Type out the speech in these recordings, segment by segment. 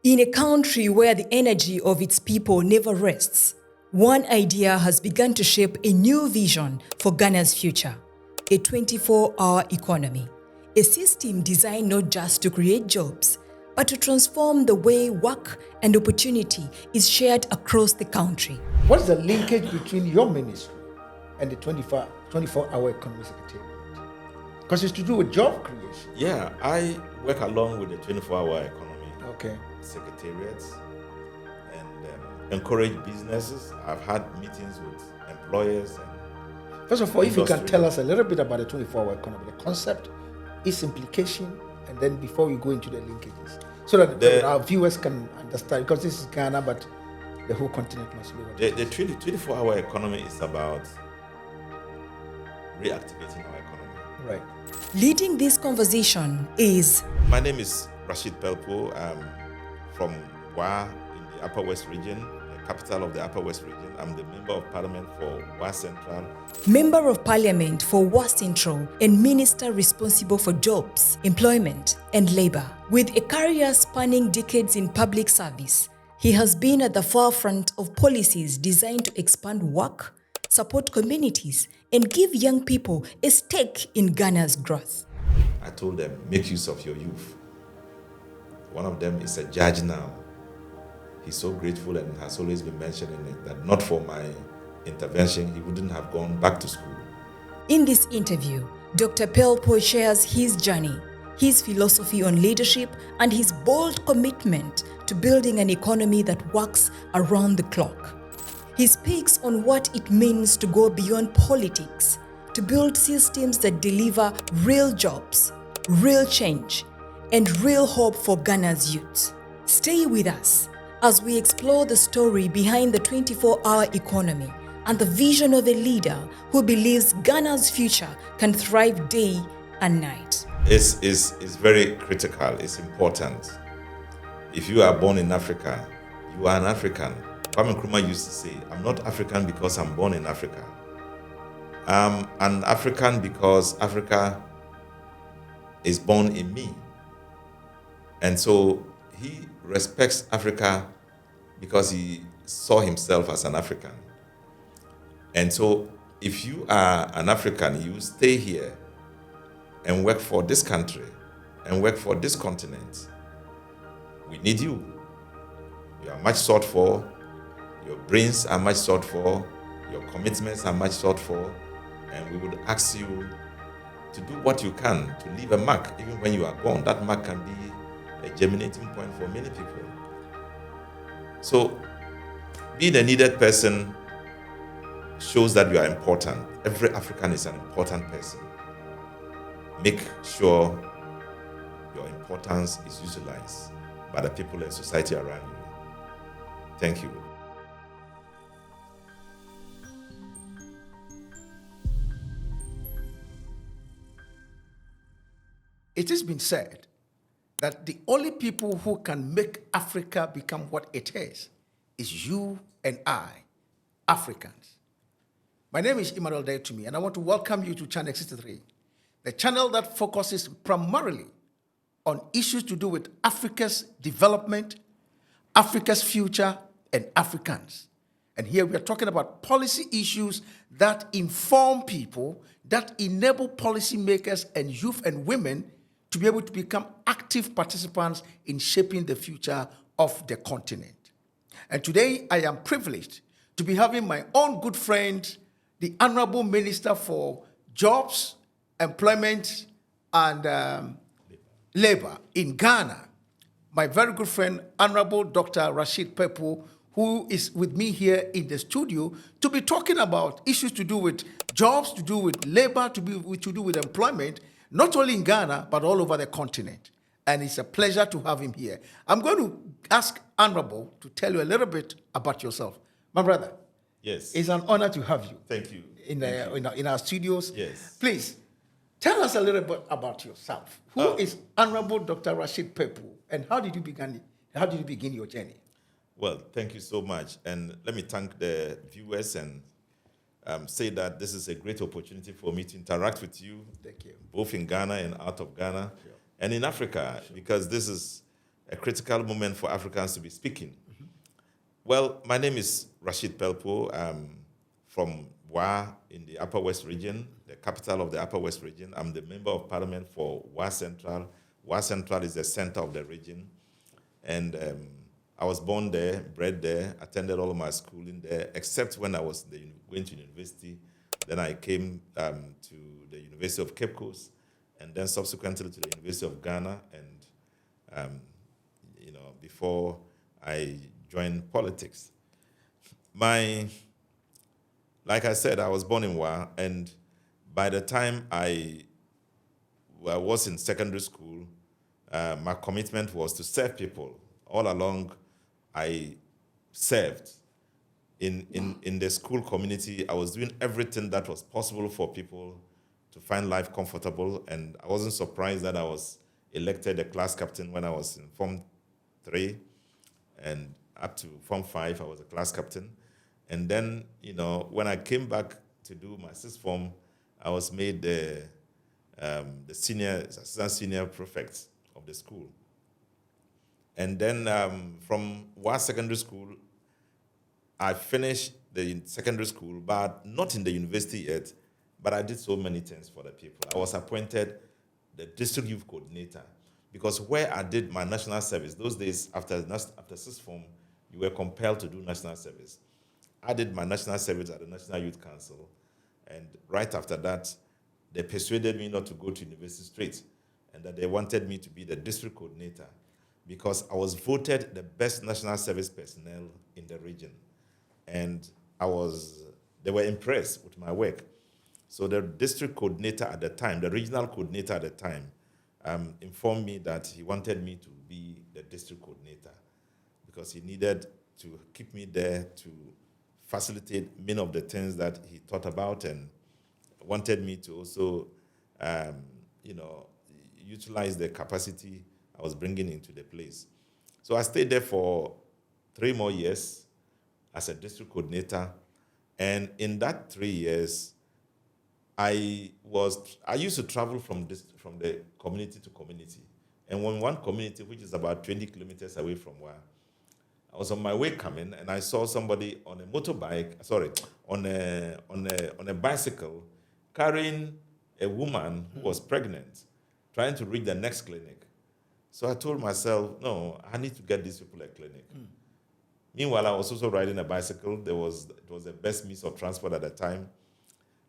In a country where the energy of its people never rests, one idea has begun to shape a new vision for Ghana's future: a 24-hour economy, a system designed not just to create jobs, but to transform the way work and opportunity is shared across the country. What's the linkage between your ministry and the 24-hour economy secretariat? Because it's to do with job creation. Yeah, I work along with the 24-hour economy secretariats and encourage businesses. I've had meetings with employers. First of all, if you can tell us a little bit about the 24-hour economy, the concept, its implication, and then before we go into the linkages, so that our viewers can understand, because this is Ghana, but the whole continent must know what the 24-hour economy is about reactivating our economy. Right. Leading this conversation is... My name is Rashid Pelpuo. I'm from Wa in the Upper West region, the capital of the Upper West region. I'm the Member of Parliament for Wa Central. Member of Parliament for Wa Central and Minister responsible for jobs, employment, and labor. With a career spanning decades in public service, he has been at the forefront of policies designed to expand work, support communities, and give young people a stake in Ghana's growth. I told them, make use of your youth. One of them is a judge now. He's so grateful and has always been mentioning it, that not for my intervention, he wouldn't have gone back to school. In this interview, Dr. Pelpuo shares his journey, his philosophy on leadership, and his bold commitment to building an economy that works around the clock. He speaks on what it means to go beyond politics, to build systems that deliver real jobs, real change, and real hope for Ghana's youth. Stay with us as we explore the story behind the 24-hour economy and the vision of a leader who believes Ghana's future can thrive day and night. It's very critical. It's important. If you are born in Africa, you are an African. Kwame Nkrumah used to say, I'm not African because I'm born in Africa. I'm an African because Africa is born in me. And so he respects Africa because he saw himself as an African. And so if you are an African, you stay here and work for this country and work for this continent. We need you. You are much sought for. Your brains are much sought for. Your commitments are much sought for. And we would ask you to do what you can to leave a mark. Even when you are gone, that mark can be a germinating point for many people. So, being a needed person shows that you are important. Every African is an important person. Make sure your importance is utilized by the people and society around you. Thank you. It has been said that the only people who can make Africa become what it is you and I, Africans. My name is Emmanuel Daitumi, and I want to welcome you to Channel 63, the channel that focuses primarily on issues to do with Africa's development, Africa's future, and Africans. And here we are talking about policy issues that inform people, that enable policymakers and youth and women to be able to become active participants in shaping the future of the continent. And today I am privileged to be having my own good friend, the Honorable Minister for Jobs, Employment, and Labor in Ghana, my very good friend, Honorable Dr. Rashid Pelpuo, who is with me here in the studio to be talking about issues to do with jobs, to do with labor, to do with employment, not only in Ghana, but all over the continent. And it's a pleasure to have him here. I'm going to ask Honorable to tell you a little bit about yourself. My brother. Yes. It's an honor to have you. Thank you. In our studios. Yes. Please, tell us a little bit about yourself. Who is Honorable Dr. Rashid Pelpuo, and how did you begin your journey? Well, thank you so much. And let me thank the viewers and say that this is a great opportunity for me to interact with you. Thank you. Both in Ghana and out of Ghana, and in Africa, because this is a critical moment for Africans to be speaking. Well, my name is Rashid Pelpuo. I'm from Wa in the Upper West region, the capital of the Upper West region. I'm the member of parliament for Wa Central. Wa Central is the center of the region. And I was born there, bred there, attended all of my schooling there, except when I was going to university. Then I came to the University of Cape Coast, and then subsequently to the University of Ghana, and before I joined politics. Like I said, I was born in Wa, and by the time I was in secondary school, my commitment was to serve people. All along, I served in the school community. I was doing everything that was possible for people to find life comfortable, and I wasn't surprised that I was elected a class captain when I was in Form 3, and up to Form 5, I was a class captain. And then, when I came back to do my sixth form, I was made the assistant senior prefect of the school. And then from Wa Secondary School, I finished the secondary school, but not in the university yet, but I did so many things for the people. I was appointed the district youth coordinator, because where I did my national service, those days after sixth form, you were compelled to do national service. I did my national service at the National Youth Council, and right after that, they persuaded me not to go to university straight, and that they wanted me to be the district coordinator, because I was voted the best national service personnel in the region. And they were impressed with my work. So the district coordinator at the time, the regional coordinator at the time, informed me that he wanted me to be the district coordinator, because he needed to keep me there to facilitate many of the things that he thought about, and wanted me to also, utilize the capacity I was bringing into the place. So I stayed there for 3 more years as a district coordinator, and in that 3 years, I used to travel from the community to community, and when one community, which is about 20 kilometers away from where I was on my way coming, and I saw somebody on a motorbike, on a bicycle, carrying a woman who was pregnant, trying to reach the next clinic. So I told myself, no, I need to get these people a clinic. Meanwhile, I was also riding a bicycle. It was the best means of transport at the time.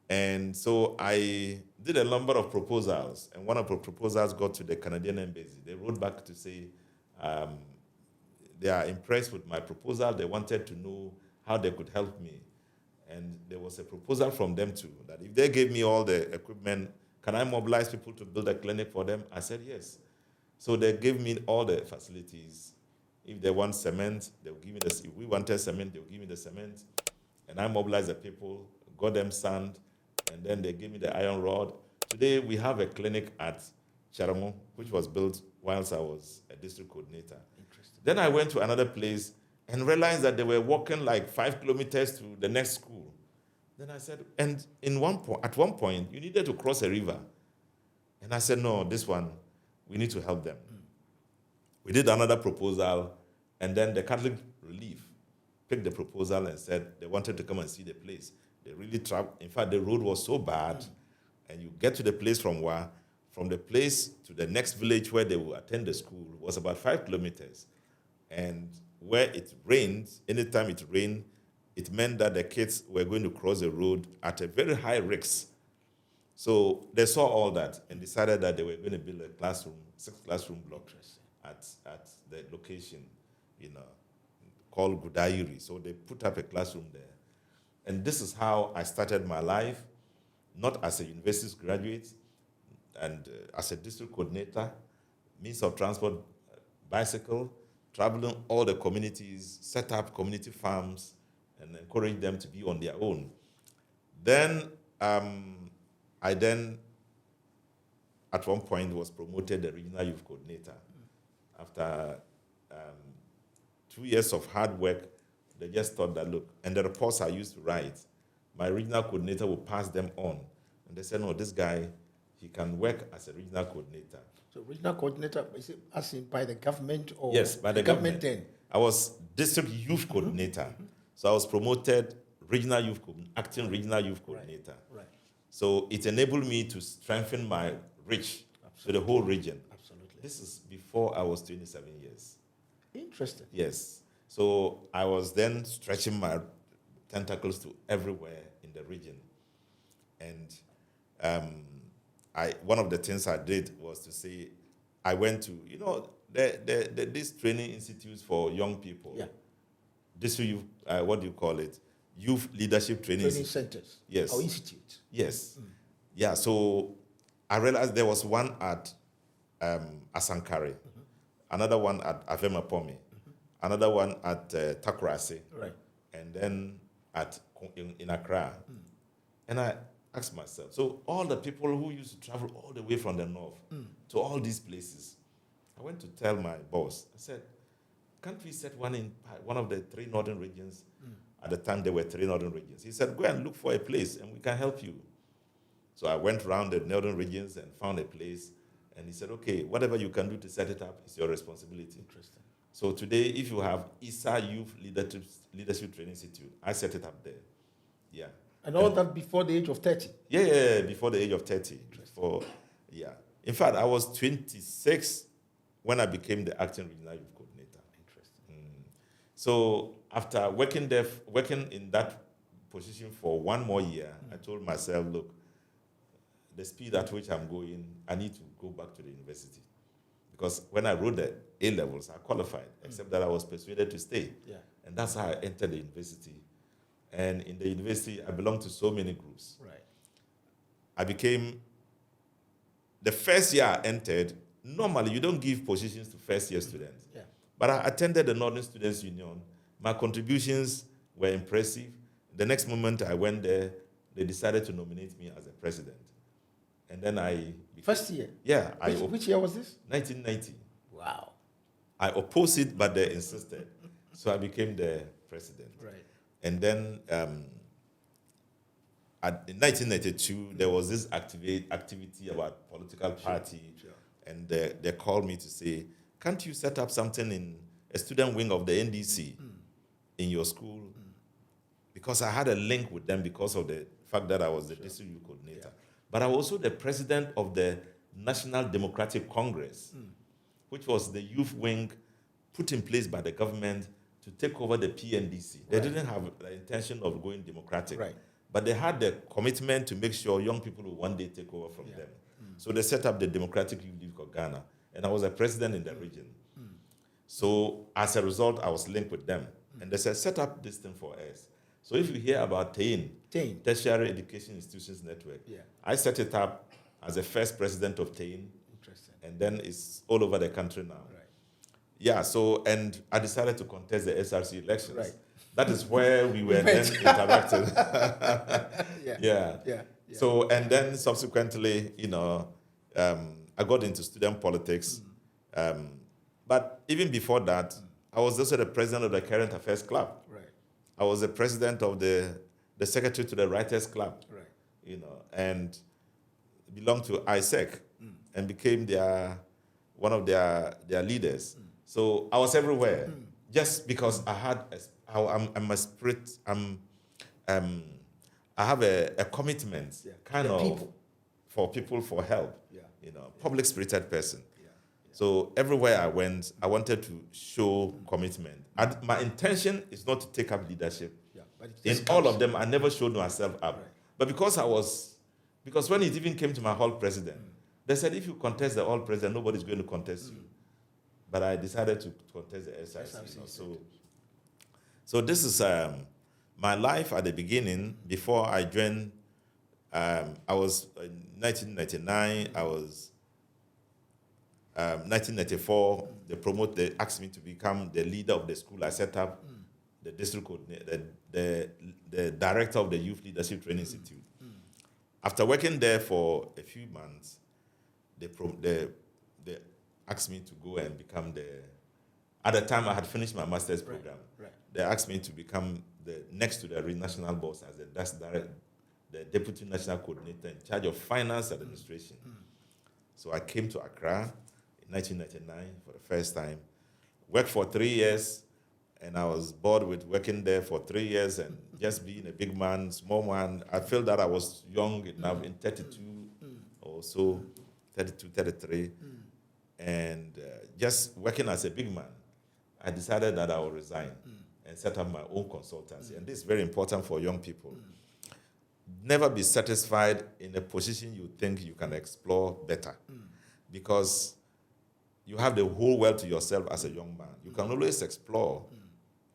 And so I did a number of proposals, and one of the proposals got to the Canadian embassy. They wrote back to say they are impressed with my proposal. They wanted to know how they could help me. And there was a proposal from them too, that if they gave me all the equipment, can I mobilize people to build a clinic for them? I said yes. So they gave me all the facilities. If they want cement, they'll give me this. If we wanted cement, they'll give me the cement. And I mobilized the people, got them sand, and then they gave me the iron rod. Today, we have a clinic at Charamo, which was built whilst I was a district coordinator. Interesting. Then I went to another place and realized that they were walking like 5 kilometers to the next school. Then I said, and at one point, you needed to cross a river. And I said, no, this one, we need to help them. We did another proposal, and then the Catholic Relief picked the proposal and said they wanted to come and see the place. They really traveled. In fact, the road was so bad, and you get to the place from the place to the next village where they will attend the school was about 5 kilometers. And where it rained, anytime it rained, it meant that the kids were going to cross the road at a very high risk. So they saw all that and decided that they were going to build a classroom, 6 classroom blocks at the location, called Gudairi. So they put up a classroom there. And this is how I started my life, not as a university graduate and as a district coordinator, means of transport, bicycle, traveling all the communities, set up community farms, and encourage them to be on their own. Then I at one point, was promoted the regional youth coordinator. After 2 years of hard work, they just thought that, look, and the reports I used to write, my regional coordinator would pass them on. And they said, no, this guy, he can work as a regional coordinator. So regional coordinator, is it as in by the government or Yes, by the government. then? I was district youth coordinator. So I was promoted acting regional youth coordinator. Right. So it enabled me to strengthen my reach to the whole region. Absolutely. This is before I was 27 years. Interesting. Yes. So I was then stretching my tentacles to everywhere in the region. And one of the things I did was to say, I went to, these training institutes for young people. Yeah. This youth, what do you call it? Youth leadership training Centers. Yes. Or institutes. Yes. Yeah, so I realized there was one at Asankare, another one at Avemapomi, another one at Takoradi, Right. and then in Accra. And I asked myself, so all the people who used to travel all the way from the north to all these places, I went to tell my boss, I said, can't we set one in one of the 3 northern regions? At the time, there were 3 northern regions. He said, go and look for a place, and we can help you. So I went around the northern regions and found a place, and he said, okay, whatever you can do to set it up is your responsibility. Interesting. So today, if you have ISA Youth Leadership Training Institute, I set it up there. Yeah. And all that before the age of 30? Yeah, before the age of 30. In fact, I was 26 when I became the acting regional youth coordinator. Interesting. So after working in that position for 1 more year, I told myself, look, the speed at which I'm going, I need to go back to the university. Because when I wrote the A-levels, I qualified, except that I was persuaded to stay. Yeah. And that's how I entered the university. And in the university, I belonged to so many groups. Right. I became, the first year I entered, normally you don't give positions to first-year students. Yeah. But I attended the Northern Students' Union. My contributions were impressive. The next moment I went there, they decided to nominate me as a president. And then First year? Yeah. Which year was this? 1990. Wow. I opposed it, but they insisted. So I became the president. Right. And then in 1992, there was this activity about political party. Sure. And they called me to say, can't you set up something in a student wing of the NDC in your school? Because I had a link with them because of the fact that I was the district youth coordinator. Yeah. But I was also the president of the National Democratic Congress, which was the youth wing put in place by the government to take over the PNDC. They didn't have the intention of going democratic, but they had the commitment to make sure young people will one day take over from them. So they set up the Democratic Youth League of Ghana, and I was a president in the region. So as a result, I was linked with them. And they said, set up this thing for us. So if you hear about TAIN, Tertiary Education Institutions Network, I set it up as the first president of TAIN. Interesting. And then it's all over the country now. Right. Yeah, so, and I decided to contest the SRC elections. Right. That is where we were then interacting. Yeah. So, and then subsequently, I got into student politics. But even before that, I was also the president of the Current Affairs Club. Right. I was the president of the secretary to the Writers Club. Right. And belonged to ISEC and became one of their leaders. So I was everywhere, just because I had I'm a spirit. I have a commitment, for people, for help. Public spirited person. So everywhere I went, I wanted to show commitment. My intention is not to take up leadership. In all of them, I never showed myself up. Right. But because when it even came to my hall president, they said, if you contest the hall president, nobody's going to contest you. But I decided to contest the SRC. So this is my life at the beginning. Before I joined, I was in 1999, I was 1994, they asked me to become the leader of the school. I set up the district coordinator, the director of the Youth Leadership Training Institute. After working there for a few months, they asked me to go and become at the time I had finished my master's program. Right. They asked me to become next to the national boss as the deputy national coordinator in charge of finance administration. So I came to Accra in 1999 for the first time, worked for 3 years, and I was bored with working there for 3 years and just being a big man, small man. I felt that I was young enough in 32 or so, 32, 33, and just working as a big man. I decided that I would resign and set up my own consultancy. And this is very important for young people. Never be satisfied in a position you think you can explore better, because you have the whole world to yourself as a young man. You can always explore.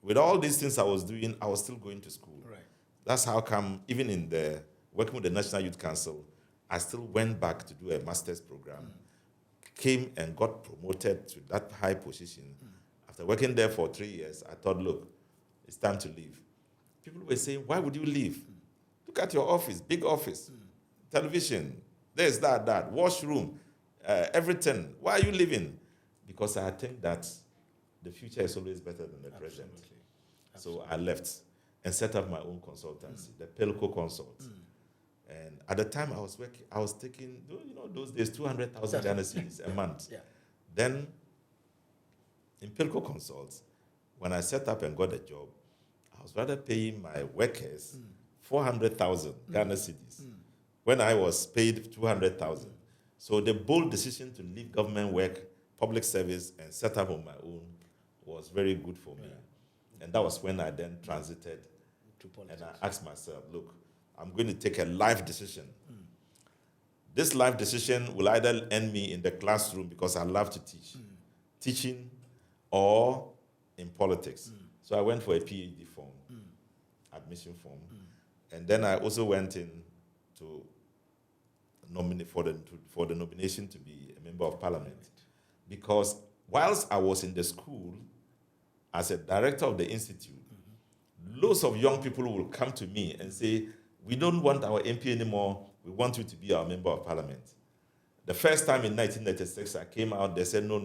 With all these things I was doing, I was still going to school. Right. That's how come, even in the working with the National Youth Council, I still went back to do a master's program, came and got promoted to that high position. After working there for 3 years, I thought, look, it's time to leave. People were saying, why would you leave? Look at your office, big office, television, this, that, washroom, everything. Why are you leaving? Because I think that the future is always better than the present. So I left and set up my own consultancy, the Pelpuo Consult. And at the time I was working, I was taking, those days, 200,000 Ghana cedis a month. Yeah. Then in Pelpuo Consult, when I set up and got a job, I was rather paying my workers 400,000 Ghana cedis when I was paid 200,000. So the bold decision to leave government work, public service, and set up on my own was very good for me. And that was when I then transited To politics. and I asked myself, look, I'm going to take a life decision. This life decision will either end me in the classroom because I love to teach, teaching, or in politics. So I went for a PhD form, admission form. And then I also went in to nominate for the nomination to be a member of parliament. Because whilst I was in the school, as a director of the institute, loads of young people will come to me and say, we don't want our MP anymore, we want you to be our member of parliament. The first time in 1996 I came out, they said, no,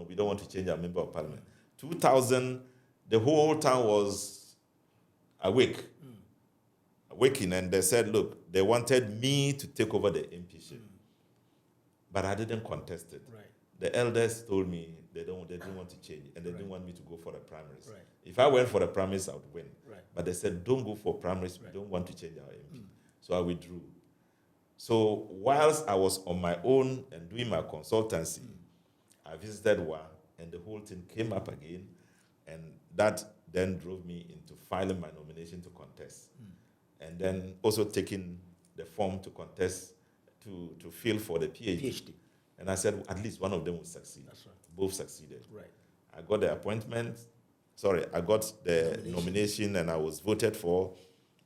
we don't want to change our member of parliament. 2000, the whole town was awaking, and they said, look, they wanted me to take over the MPship. But I didn't contest it. Right. The elders told me they didn't want to change, and they didn't want me to go for the primaries. Right. If I went for the primaries, I would win. Right. But they said, don't go for primaries, we don't want to change our MP. So I withdrew. So whilst I was on my own and doing my consultancy, I visited Wa, and the whole thing came up again, and that then drove me into filing my nomination to contest. And then also taking the form to contest to fill for the PhD. And I said, at least one of them will succeed. That's right. Both succeeded. Right. I got the appointment. I got the nomination and I was voted for,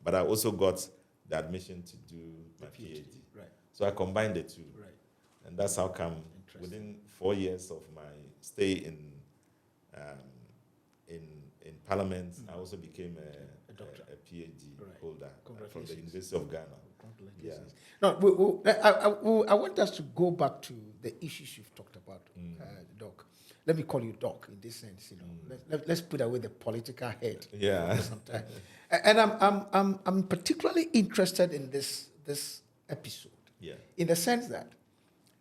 but I also got the admission to do my PhD. Right. So I combined the two. Right. And that's how come within 4 years of my stay in Parliament, I also became a doctor. a PhD holder from the Congratulations. University of Ghana. Yeah. No, I want us to go back to the issues you've talked about, Doc. Let me call you Doc in this sense. Let's put away the political head. Yeah. For some time. And I'm particularly interested in this episode. Yeah. In the sense that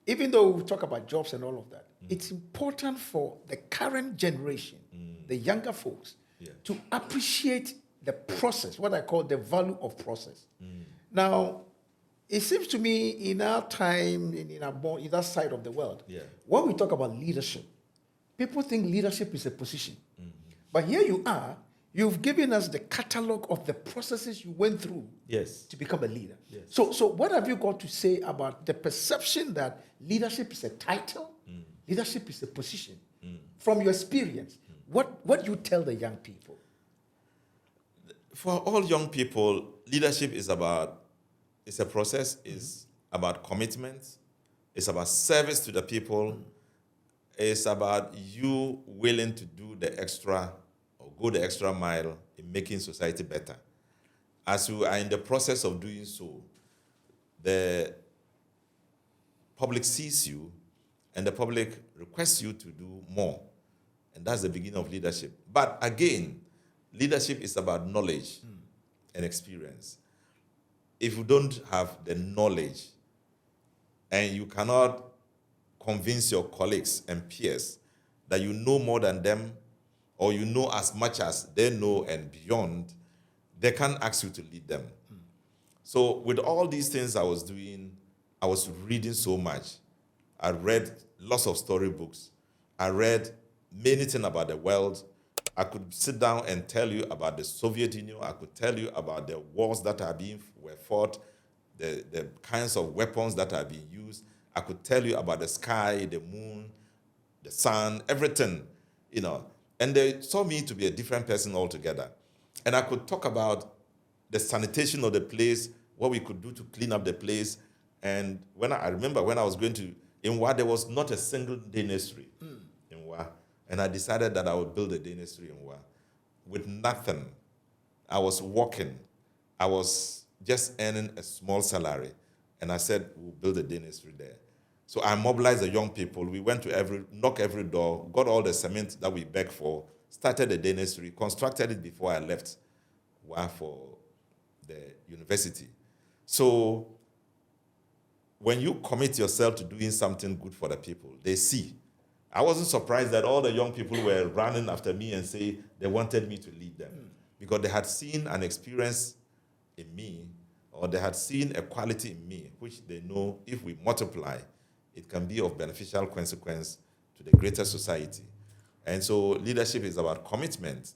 even though we talk about jobs and all of that, it's important for the current generation, the younger folks, to appreciate the process, what I call the value of process. Now, it seems to me in our time, in that side of the world, when we talk about leadership, people think leadership is a position. But here you are, you've given us the catalog of the processes you went through to become a leader. Yes. So what have you got to say about the perception that leadership is a title, leadership is a position? From your experience, what do you tell the young people? For all young people, leadership is it's a process, it's about commitment, it's about service to the people, it's about you willing to do the extra or go the extra mile in making society better. As you are in the process of doing so, the public sees you and the public requests you to do more. And that's the beginning of leadership. But again, leadership is about knowledge and experience. If you don't have the knowledge and you cannot convince your colleagues and peers that you know more than them, or you know as much as they know and beyond, they can't ask you to lead them. So with all these things I was doing, I was reading so much. I read lots of storybooks. I read many things about the world. I could sit down and tell you about the Soviet Union. I could tell you about the wars that were fought, the kinds of weapons that are being used. I could tell you about the sky, the moon, the sun, everything, And they saw me to be a different person altogether. And I could talk about the sanitation of the place, what we could do to clean up the place. And I remember when I was going to Inwa, there was not a single day nursery in Inwa. And I decided that I would build a day nursery in Inwa with nothing. I was working. I was just earning a small salary. And I said, we'll build a day nursery there. So I mobilized the young people. We went to knock every door, got all the cement that we begged for, started a day nursery, constructed it before I left for the university. So when you commit yourself to doing something good for the people, they see. I wasn't surprised that all the young people were running after me and say they wanted me to lead them because they had seen an experience in me, or they had seen a quality in me, which they know if we multiply, it can be of beneficial consequence to the greater society. And so leadership is about commitment,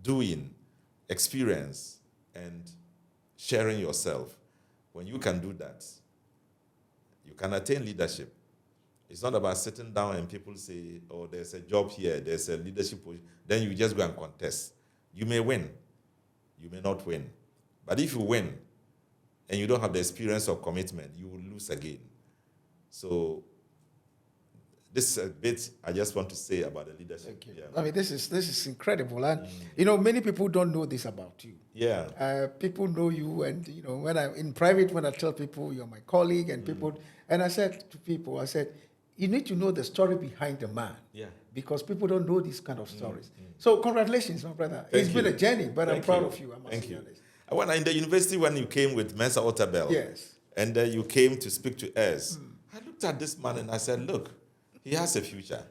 doing, experience, and sharing yourself. When you can do that, you can attain leadership. It's not about sitting down and people say, oh, there's a job here, there's a leadership position. Then you just go and contest. You may win. You may not win. But if you win and you don't have the experience of commitment, you will lose again. So this is a bit I just want to say about the leadership. Thank you. Yeah. I mean, this is incredible. And, many people don't know this about you. Yeah. People know you, and, when I'm in private, when I tell people you're my colleague and people, and I said to people, you need to know the story behind the man. Yeah. Because people don't know these kind of stories. So congratulations, my brother. It's been a journey, but I'm proud of you. I must be honest. When in the university, when you came with Mensa Otabel, yes, and you came to speak to us, I looked at this man and I said, look, he has a future.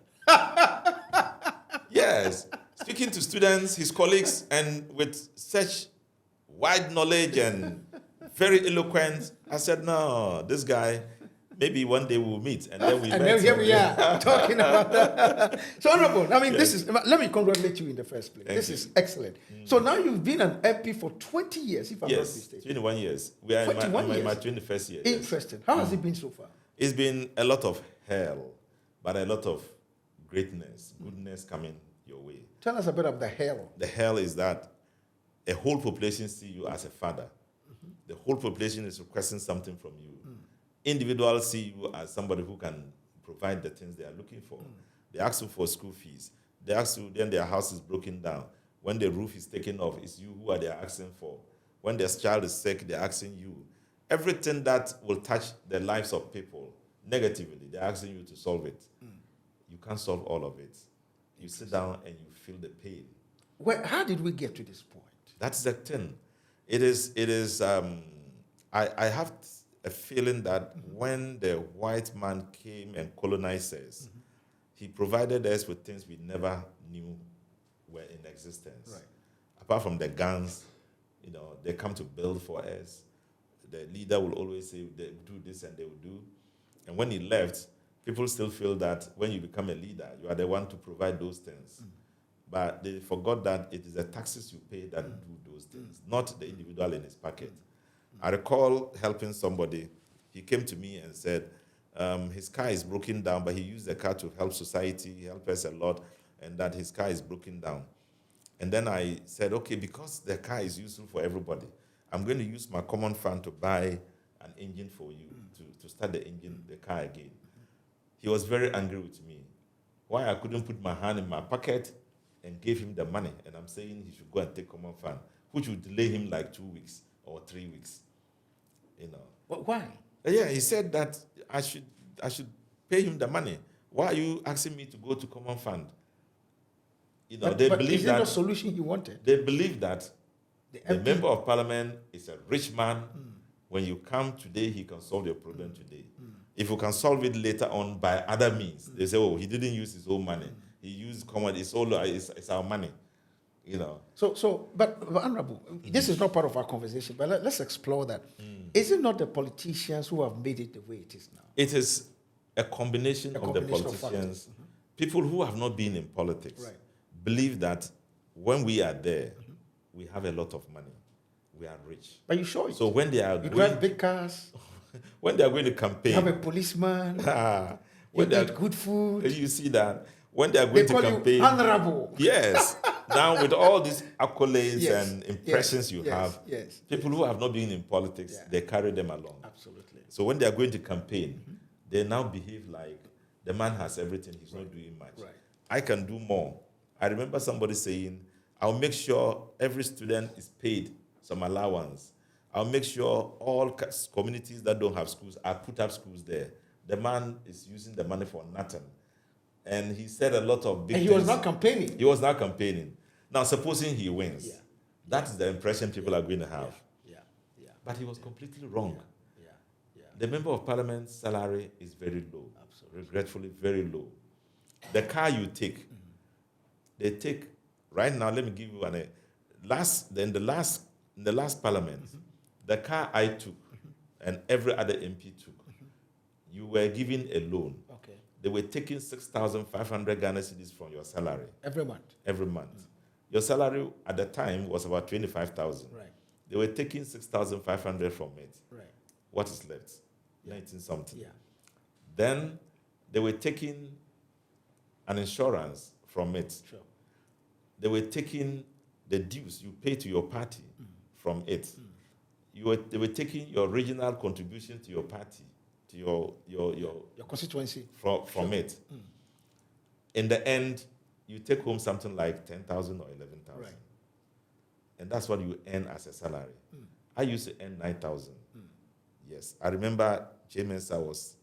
Yes. Speaking to students, his colleagues, and with such wide knowledge and very eloquent, I said, no, this guy, maybe one day we'll meet. And then we met. And then here we are talking about that. So, Honorable, let me congratulate you in the first place. This is excellent. So now you've been an MP for 20 years, if I'm not mistaken. 21 years. We are in my 21st year. Interesting. Yes. How has it been so far? It's been a lot of hell, but a lot of greatness, goodness coming your way. Tell us a bit of the hell. The hell is that a whole population see you as a father. The whole population is requesting something from you. Individuals see you as somebody who can provide the things they are looking for. They ask you for school fees. They ask you, then their house is broken down. When the roof is taken off, it's you who are they asking for. When their child is sick, they're asking you. Everything that will touch the lives of people negatively, they're asking you to solve it. You can't solve all of it. You sit down and you feel the pain. Well, how did we get to this point? That's the thing. It is. I have a feeling that when the white man came and colonized us, he provided us with things we never knew were in existence. Right. Apart from the guns, they come to build for us. The leader will always say they do this and they will do. And when he left, people still feel that when you become a leader, you are the one to provide those things. But they forgot that it is the taxes you pay that do those things, not the individual in his pocket. I recall helping somebody. He came to me and said, his car is broken down, but he used the car to help society, help us a lot, and that his car is broken down. And then I said, okay, because the car is useful for everybody, I'm going to use my common fund to buy an engine for you, to start the car again. He was very angry with me. Why I couldn't put my hand in my pocket and gave him the money, and I'm saying he should go and take common fund, which would delay him like 2 weeks or 3 weeks. Well, why? Yeah, he said that I should pay him the money. Why are you asking me to go to common fund? But they believe is that the solution he wanted. They believe that the member of parliament is a rich man. When you come today, he can solve your problem today. if you can solve it later on by other means, they say, oh, he didn't use his own money. He used common, it's our money, you know. But Honorable, this is not part of our conversation, but let's explore that. Is it not the politicians who have made it the way it is now? It is a combination of the politicians, people who have not been in politics, believe that when we are there, we have a lot of money, we are rich. But you show it. So when they are you drive big cars, when they are going to campaign, you have a policeman, you eat good food. You see that when they are going to campaign, you honorable. Yes. Now with all these accolades and impressions you have, people who have not been in politics, they carry them along. Absolutely. So when they are going to campaign, they now behave like the man has everything, he's not doing much. Right. I can do more. I remember somebody saying, I'll make sure every student is paid some allowance. I'll make sure all communities that don't have schools, I put up schools there. The man is using the money for nothing. And he said a lot of big things. And he was not campaigning. He was not campaigning. Now, supposing he wins, that is the impression people are going to have. But he was completely wrong. The member of parliament's salary is very low. Absolutely. Regretfully, very low. The car you take, they take, right now, let me give you in the last parliament, the car I took and every other MP took, you were given a loan. Okay. They were taking 6,500 Ghana cedis from your salary. Every month? Every month. Your salary at the time was about 25,000. Right. They were taking 6,500 from it. Right. What is left? 19 something. Yeah. Then they were taking an insurance from it. Sure. They were taking the dues you pay to your party from it. They were taking your regional contribution to your party, to your constituency from it. In the end, you take home something like 10,000 or 11,000. Right. And that's what you earn as a salary. I used to earn 9,000. Yes. I remember James was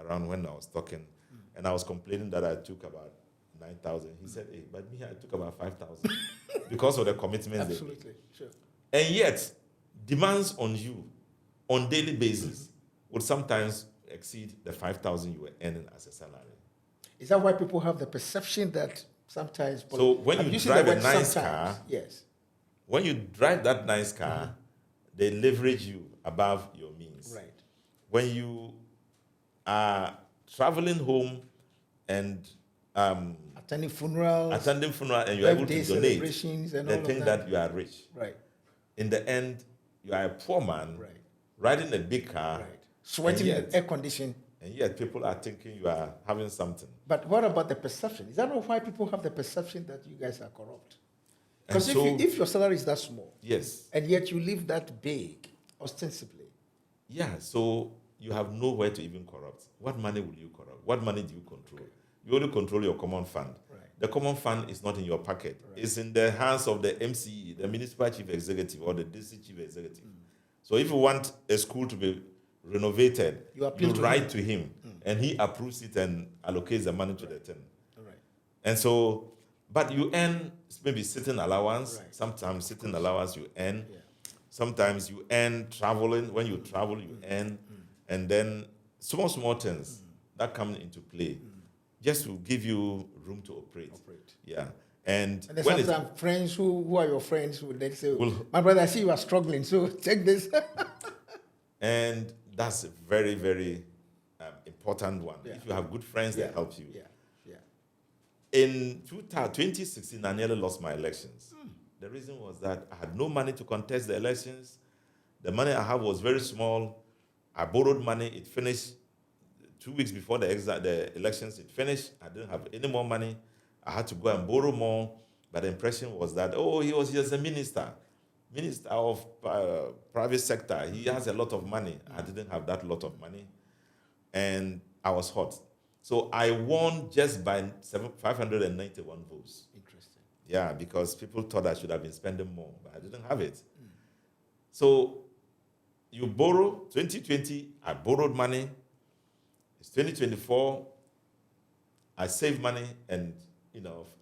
around when I was talking, and I was complaining that I took about 9,000. He said, hey, but me, I took about 5,000 because of the commitments. Absolutely, sure. And yet, demands on you on daily basis would sometimes exceed the 5,000 you were earning as a salary. Is that why people have the perception that sometimes... So when you drive a nice car, yes. When you drive that nice car, they leverage you above your means. Right. When you are traveling home and attending funerals and you're able to donate, they think that you are rich. Right. In the end, you are a poor man, riding a big car, sweating in air conditioning. And yet people are thinking you are having something. But what about the perception? Is that not why people have the perception that you guys are corrupt? Because if your salary is that small, and yet you live that big, ostensibly. Yeah, so you have nowhere to even corrupt. What money will you corrupt? What money do you control? You only control your common fund. Right. The common fund is not in your pocket. Right. It's in the hands of the MCE, the Municipal Chief Executive, or the District Chief Executive. So if you want a school to be renovated, you write to him, and he approves it and allocates the money to the tenant. Right. And so, but you earn maybe sitting allowance. Sometimes sitting allowance you earn. Yeah. Sometimes you earn traveling. When you travel, you earn. And then small things that come into play just to give you room to operate. Yeah. And then sometimes friends who are your friends, they say, my brother, I see you are struggling, so take this. And that's a very, very important one. Yeah. If you have good friends, they help you. Yeah. In 2016, I nearly lost my elections. The reason was that I had no money to contest the elections. The money I had was very small. I borrowed money. It finished 2 weeks before the elections. It finished. I didn't have any more money. I had to go and borrow more. But the impression was that, he was just a minister of private sector. He has a lot of money. I didn't have that lot of money. And I was hot. So I won just by 591 votes. Interesting. Yeah, because people thought I should have been spending more, but I didn't have it. So you borrow, 2020, I borrowed money. It's 2024, I saved money, and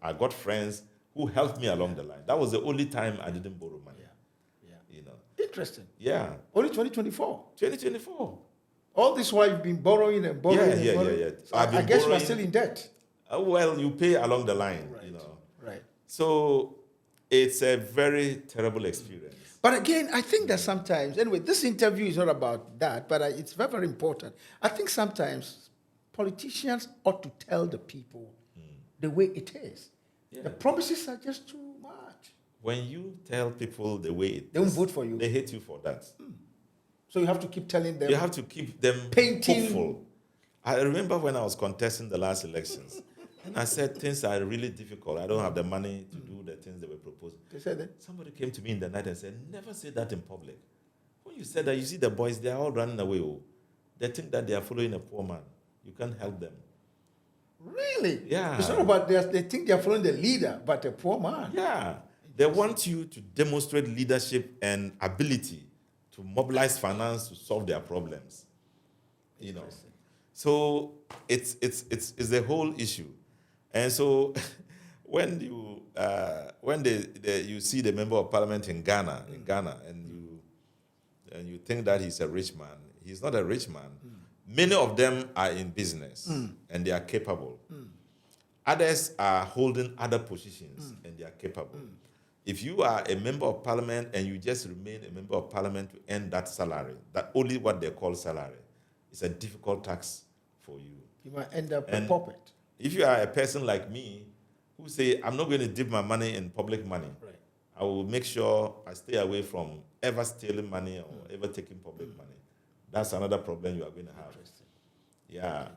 I got friends who helped me along the line. That was the only time I didn't borrow money. Interesting. Yeah. Only 2024? 2024. All this while you've been borrowing and borrowing and borrowing. Yeah. So I've I been guess you are borrowing. still in debt. Well, you pay along the line, you know. Right. So it's a very terrible experience. But again, I think that sometimes, anyway, this interview is not about that, but it's very, very important. I think sometimes politicians ought to tell the people the way it is. Yeah. The promises are just too much. When you tell people the way it They won't is, vote for you. they hate you for that. So you have to keep telling them. You have to keep them Painting. hopeful. I remember when I was contesting the last elections, and I said things are really difficult. I don't have the money to do the things they were proposing. They said that. Somebody came to me in the night and said, never say that in public. When you said that, you see the boys, they are all running away. Oh. They think that they are following a poor man. You can't help them. Really? Yeah. It's not about they think they're following the leader, but a poor man. Yeah. They want you to demonstrate leadership and ability to mobilize finance to solve their problems. You know. So it's the whole issue. And so when you you see the member of parliament in Ghana, and you think that he's a rich man, he's not a rich man. Many of them are in business and they are capable. Others are holding other positions and they are capable. If you are a member of parliament and you just remain a member of parliament to earn that salary, that only what they call salary, it's a difficult task for you. You might end up a puppet. If you are a person like me who say, I'm not going to dip my money in public money, Right. I will make sure I stay away from ever stealing money or ever taking public money. That's another problem you are going to have. Yeah,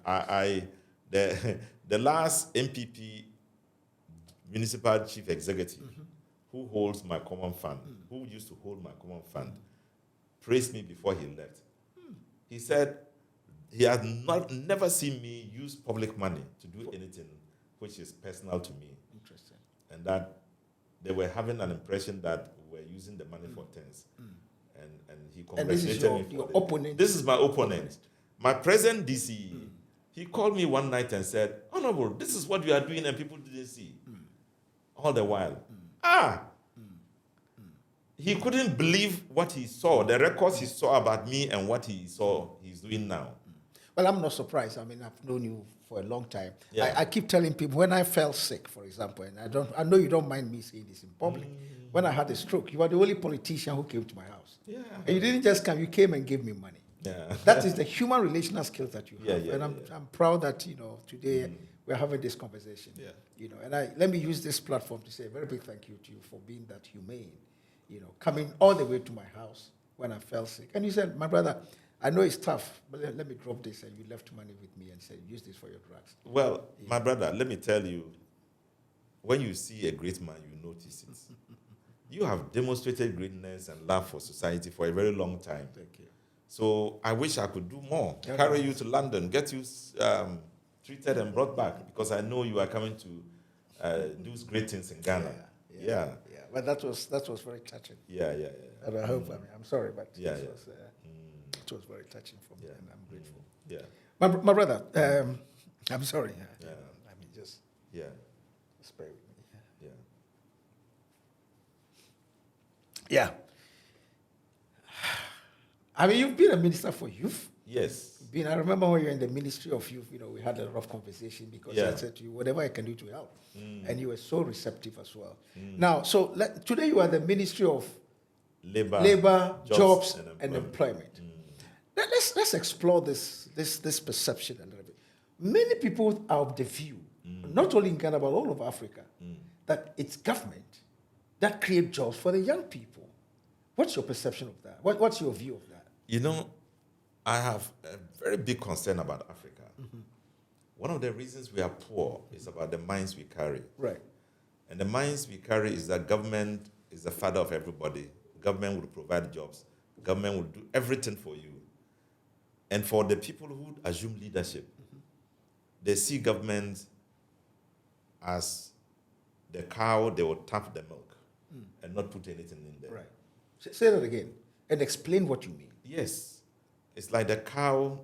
the last MPP municipal chief executive who holds my common fund, who used to hold my common fund, praised me before he left. He said he had never seen me use public money to do anything which is personal to me. Interesting. And that they were having an impression that we were using the money for things. And he congratulated me for your it. opponent. This is my opponent. My present DC, he called me one night and said, Honorable, this is what you are doing and people didn't see. All the while. He couldn't believe what he saw, the records he saw about me and what he saw he's doing now. Well, I'm not surprised. I mean, I've known you for a long time. Yeah. I keep telling people when I fell sick, for example, and I know you don't mind me saying this in public. When I had a stroke, you were the only politician who came to my house. Yeah. And you didn't just come, you came and gave me money. Yeah. That is the human relational skills that you have. Yeah, and I'm proud that, today we're having this conversation. Yeah. And let me use this platform to say a very big thank you to you for being that humane, coming all the way to my house when I fell sick. And you said, my brother, I know it's tough, but let me drop this. And you left money with me and said, use this for your drugs. Well, my brother, let me tell you, when you see a great man, you notice it. You have demonstrated greatness and love for society for a very long time. Thank you. So I wish I could do more. Okay. Carry you to London, get you treated and brought back, because I know you are coming to do great things in Ghana. Yeah. But that was very touching. Yeah. And I hope, I'm sorry, but Yeah, it was very touching for me, and I'm grateful. Yeah. My brother, I'm sorry. Just bear with me. Yeah. I mean, you've been a minister for youth. Yes. I remember when you were in the Ministry of Youth, we had a rough conversation because I said to you, whatever I can do to help. And you were so receptive as well. Now, so today you are the Ministry of Labor, Jobs and Employment. Let's explore this perception a little bit. Many people are of the view, not only in Ghana but all over Africa, that it's government that creates jobs for the young people. What's your perception of that? What's your view of that? I have a very big concern about Africa. One of the reasons we are poor is about the minds we carry. Right. And the minds we carry is that government is the father of everybody. Government will provide jobs. Government will do everything for you. And for the people who assume leadership, they see government as the cow, they will tap the milk and not put anything in there. Right. Say that again and explain what you mean. Yes. It's like the cow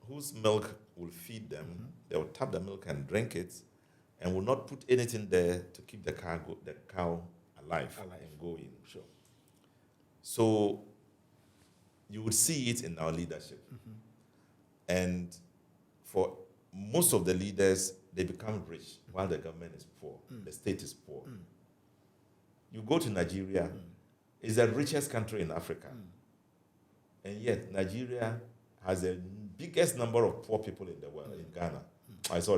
whose milk will feed them. They will tap the milk and drink it and will not put anything there to keep the cow alive and going. Sure. So you would see it in our leadership. And for most of the leaders, they become rich while the government is poor, the state is poor. You go to Nigeria, it's the richest country in Africa. And yet, Nigeria has the biggest number of poor people in the world, in Ghana.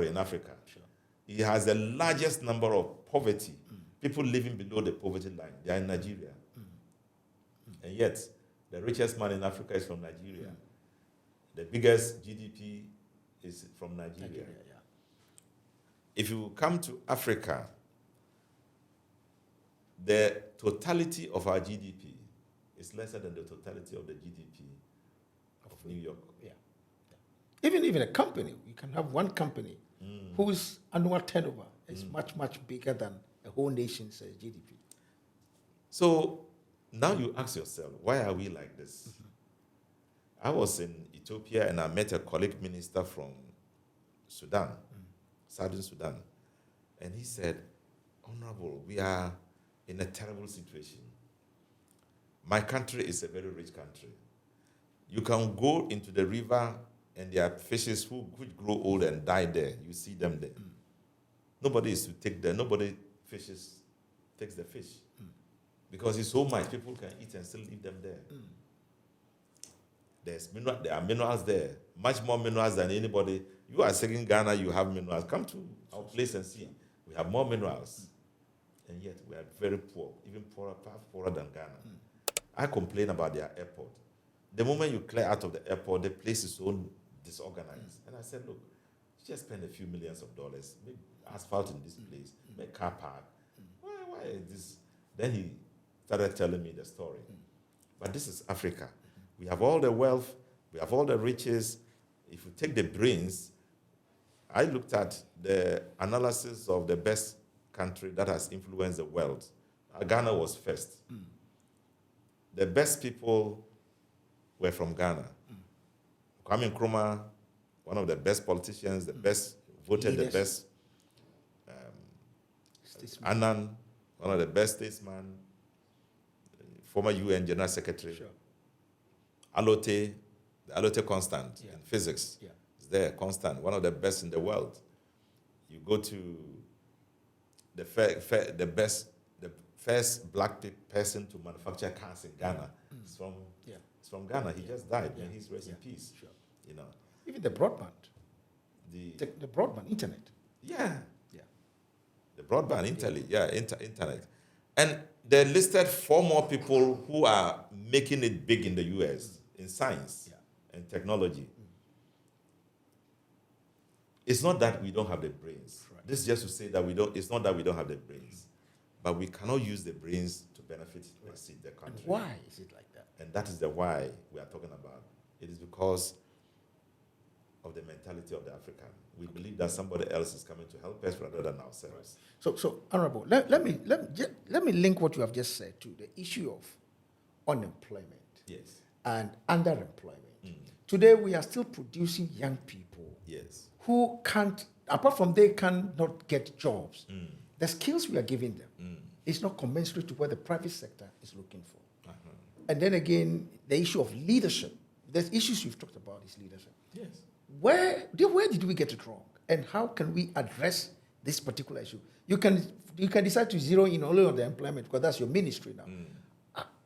In Africa. Sure. It has the largest number of poverty. People living below the poverty line. They are in Nigeria. And yet, the richest man in Africa is from Nigeria. The biggest GDP is from Nigeria. If you come to Africa, the totality of our GDP is lesser than the totality of the GDP of New York. Even a company, you can have one company whose annual turnover is much, much bigger than a whole nation's GDP. So now you ask yourself, why are we like this? I was in Ethiopia and I met a colleague minister from Sudan, Southern Sudan. And he said, Honorable, we are in a terrible situation. My country is a very rich country. You can go into the river and there are fishes which grow old and die there. You see them there. Nobody is to take them. Nobody takes the fish. Because it's so much, people can eat and still leave them there. There are minerals there, much more minerals than anybody. You are saying in Ghana, you have minerals. Come to our place and see. We have more minerals. And yet we are very poor, even poorer, far poorer than Ghana. I complain about their airport. The moment you clear out of the airport, the place is so disorganized. And I said, look, just spend a few millions of dollars, make asphalt in this place, make car park. Why is this? Then he started telling me the story. But this is Africa. We have all the wealth, we have all the riches. If you take the brains, I looked at the analysis of the best country that has influenced the world. Ghana was first. The best people were from Ghana. Kwame Nkrumah, one of the best politicians, the best voted, the best. Annan, one of the best statesmen, former UN General Secretary. Sure. Alote, the Alote constant in physics is there, constant, one of the best in the world. You go to the first black person to manufacture cars in Ghana. It's from Ghana. He just died. May he's rest in peace. Sure. You know. Even the broadband. The broadband, internet. The broadband, internet. And they listed 4 more people who are making it big in the US in science and technology. It's not that we don't have the brains. Right. This is just to say that it's not that we don't have the brains, but we cannot use the brains to benefit the country. And why is it like that? And that is the why we are talking about. It is because of the mentality of the African. We believe that somebody else is coming to help us rather than ourselves. Right. So Honorable, let me link what you have just said to the issue of unemployment and underemployment. Today we are still producing young people who can't, apart from they cannot get jobs. The skills we are giving them is not commensurate to what the private sector is looking for. And then again, the issue of leadership. There's issues you've talked about is leadership. Yes. Where did we get it wrong? And how can we address this particular issue? You can decide to zero in only on the employment because that's your ministry now.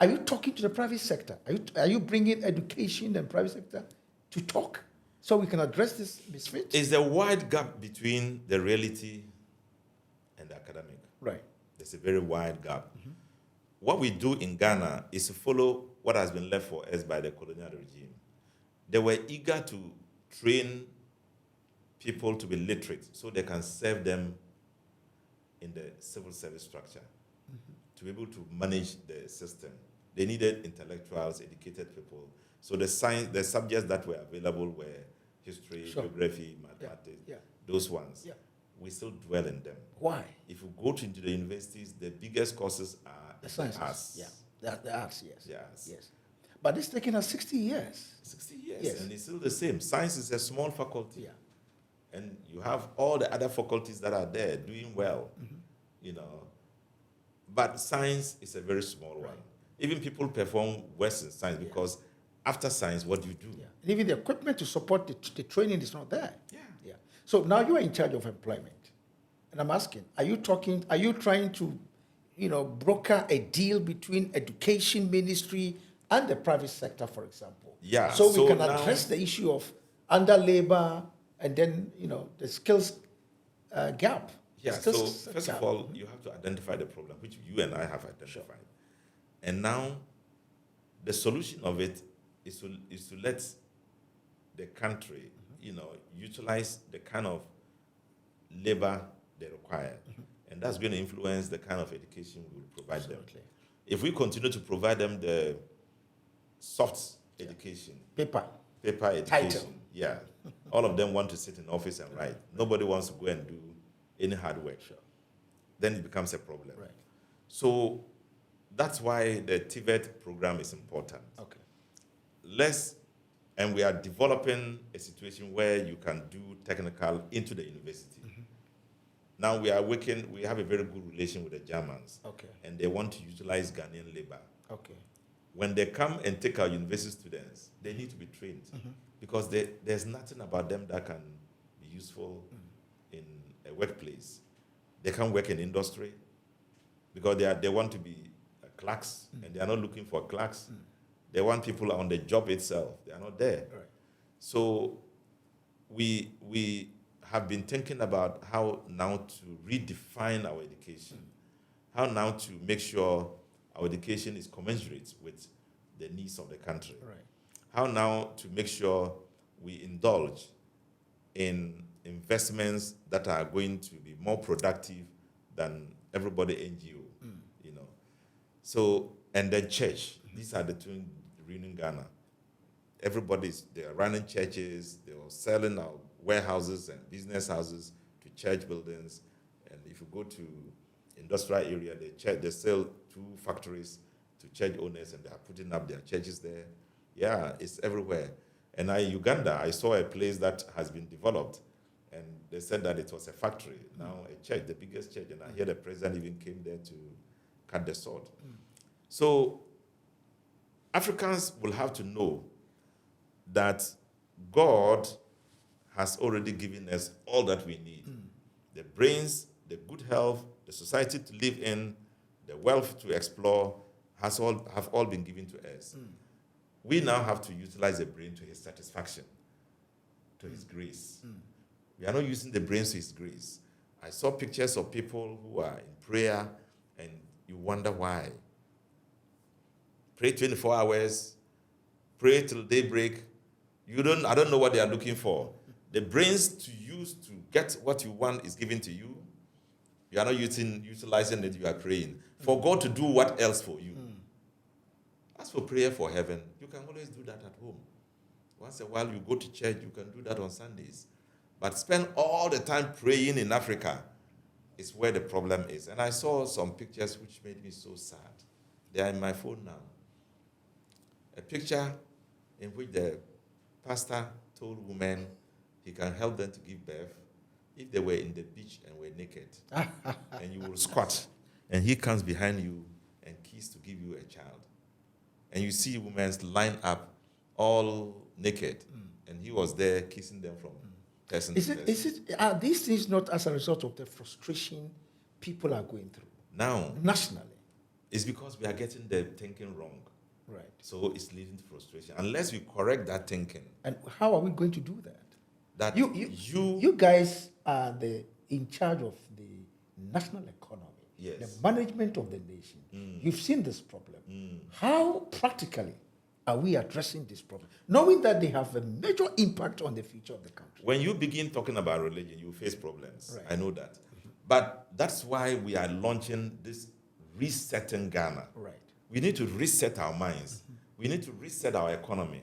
Are you talking to the private sector? Are you bringing education and private sector to talk so we can address this misfit? Is a wide gap between the reality and the academic. Right. There's a very wide gap. What we do in Ghana is to follow what has been left for us by the colonial regime. They were eager to train people to be literate so they can serve them in the civil service structure, to be able to manage the system. They needed intellectuals, educated people. So the subjects that were available were history, geography, mathematics, those ones. We still dwell in them. Why? If you go into the universities, the biggest courses are the sciences. Arts. The arts, yes. But it's taken us 60 years. 60 years, and it's still the same. Science is a small faculty. And you have all the other faculties that are there doing well, you know. But science is a very small one. Even people perform worse in science because after science, what do you do? Yeah. And even the equipment to support the training is not there. Yeah. Yeah. So now you are in charge of employment. And I'm asking, are you trying to, broker a deal between education ministry and the private sector, for example? Yeah. So we can now- address the issue of under labor and then, the skills gap. Yeah, Skills so first gap. of all, you have to identify the problem, which you and I have identified. And now, the solution of it is to let the country, utilize the kind of labor they require. And that's going to influence the kind of education we will provide them. If we continue to provide them the soft education, Paper education, Title. yeah, all of them want to sit in office and write. Nobody wants to go and do any hard work. Then it becomes a problem. Right. So that's why the TVET program is important. Okay. And we are developing a situation where you can do technical into the university. Now we have a very good relation with the Germans. Okay. And they want to utilize Ghanaian labor. Okay. When they come and take our university students, they need to be trained because there's nothing about them that can be useful in a workplace. They can't work in industry because they want to be clerks and they are not looking for clerks. They want people on the job itself. They are not there. Right. So we have been thinking about how now to redefine our education, how now to make sure our education is commensurate with the needs of the country. Right. How now to make sure we indulge in investments that are going to be more productive than everybody NGO, So, and then church. These are the two in Ghana. They are running churches, they are selling our warehouses and business houses to church buildings. And if you go to industrial area, they sell 2 factories to church owners and they are putting up their churches there. Yeah, it's everywhere. And in Uganda, I saw a place that has been developed and they said that it was a factory, now a church, the biggest church. And I hear the president even came there to cut the sword. So Africans will have to know that God has already given us all that we need. The brains, the good health, the society to live in, the wealth to explore have all been given to us. We now have to utilize the brain to his satisfaction, to his grace. We are not using the brains to his grace. I saw pictures of people who are in prayer and you wonder why. Pray 24 hours, pray till daybreak. I don't know what they are looking for. The brains to use to get what you want is given to you. You are not utilizing it, you are praying. For God to do what else for you? As for prayer for heaven, you can always do that at home. Once in a while you go to church, you can do that on Sundays. But spend all the time praying in Africa is where the problem is. And I saw some pictures which made me so sad. They are in my phone now. A picture in which the pastor told women he can help them to give birth if they were in the beach and were naked. And you will squat. And he comes behind you and kiss to give you a child. And you see women line up all naked. And he was there kissing them from person to person. Are these things not as a result of the frustration people are going through? Now, nationally. It's because we are getting the thinking wrong. Right. So it's leading to frustration. Unless we correct that thinking. And how are we going to do that? That you guys are in charge of the national economy, yes, the management of the nation. You've seen this problem. How practically are we addressing this problem, knowing that they have a major impact on the future of the country? When you begin talking about religion, you face problems. Right. I know that. But that's why we are launching this Resetting Ghana. Right. We need to reset our minds. We need to reset our economy.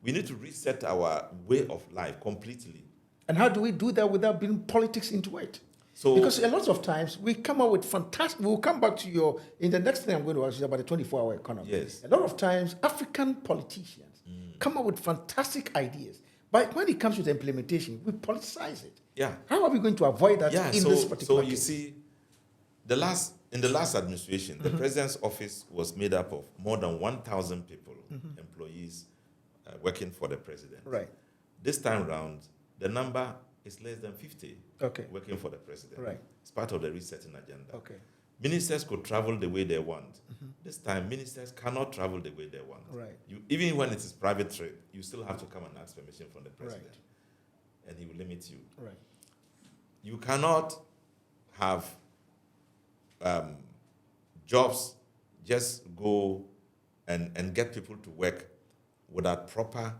We need to reset our way of life completely. And how do we do that without bringing politics into it? So, because a lot of times we come up with fantastic, we'll come back to in the next thing I'm going to ask you about the 24-hour economy. Yes. A lot of times African politicians come up with fantastic ideas, but when it comes to the implementation, we politicize it. Yeah. How are we going to avoid that in this particular case? You see, in the last administration, the president's office was made up of more than 1,000 people, employees, working for the president. Right. This time round, the number is less than 50 working for the president. Right. It's part of the resetting agenda. Okay. Ministers could travel the way they want. This time, ministers cannot travel the way they want. Right. Even when it is private trip, you still have to come and ask permission from the president. Right. And he will limit you. Right. You cannot have jobs just go and get people to work without proper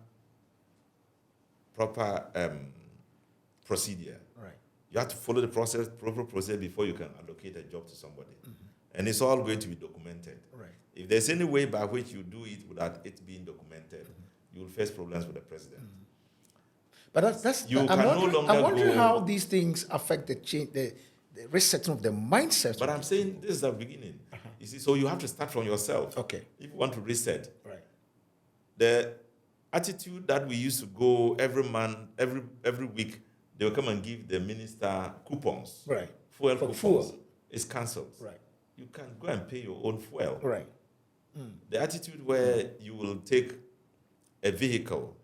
procedure. Right. You have to follow the proper process before you can allocate a job to somebody. And it's all going to be documented. Right. If there's any way by which you do it without it being documented, you will face problems with the president. But that's You I'm can no wondering, longer I'm wondering go- how these things affect the change, the resetting of the mindset. But I'm saying this is the beginning. You see, so you have to start from yourself. Okay. If you want to reset, Right. the attitude that we used to go every month, every week, they will come and give the minister coupons. Right. Fuel For coupons. fuel. It's cancelled. Right. You can go and pay your own fuel. Right. The attitude where you will take a vehicle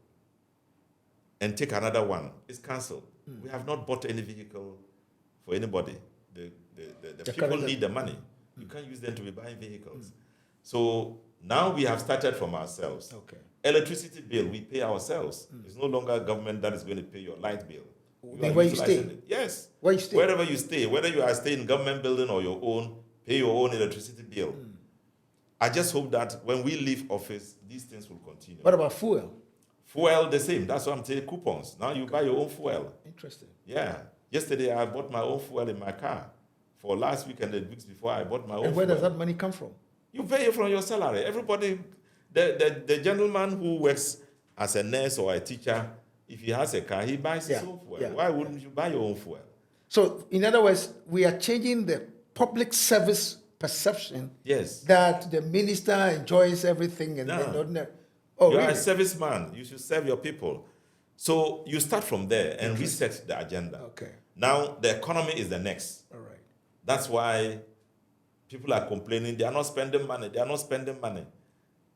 and take another one is cancelled. We have not bought any vehicle for anybody. The people current- need the money. You can't use them to be buying vehicles. So now we have started from ourselves. Okay. Electricity bill, we pay ourselves. It's no longer a government that is going to pay your light bill. Then are where you utilizing stay? it. Yes. Where you stay? Wherever you stay, whether you are staying in government building or your own, pay your own electricity bill. I just hope that when we leave office, these things will continue. What about fuel? Fuel, the same. That's what I'm saying, coupons. Now you buy your own fuel. Interesting. Yeah. Yesterday, I bought my own fuel in my car. For last week and the weeks before, I bought my own And where fuel. does that money come from? You pay it from your salary. Everybody, the gentleman who works as a nurse or a teacher, if he has a car, he buys his own fuel. Yeah. Why wouldn't you buy your own fuel? So, in other words, we are changing the public service perception Yes. that the minister enjoys everything and No. then ordinary. Oh, You are really? a serviceman. You should serve your people. So you start from there and reset the agenda. Okay. Now the economy is the next. All right. That's why people are complaining they are not spending money. They are not spending money.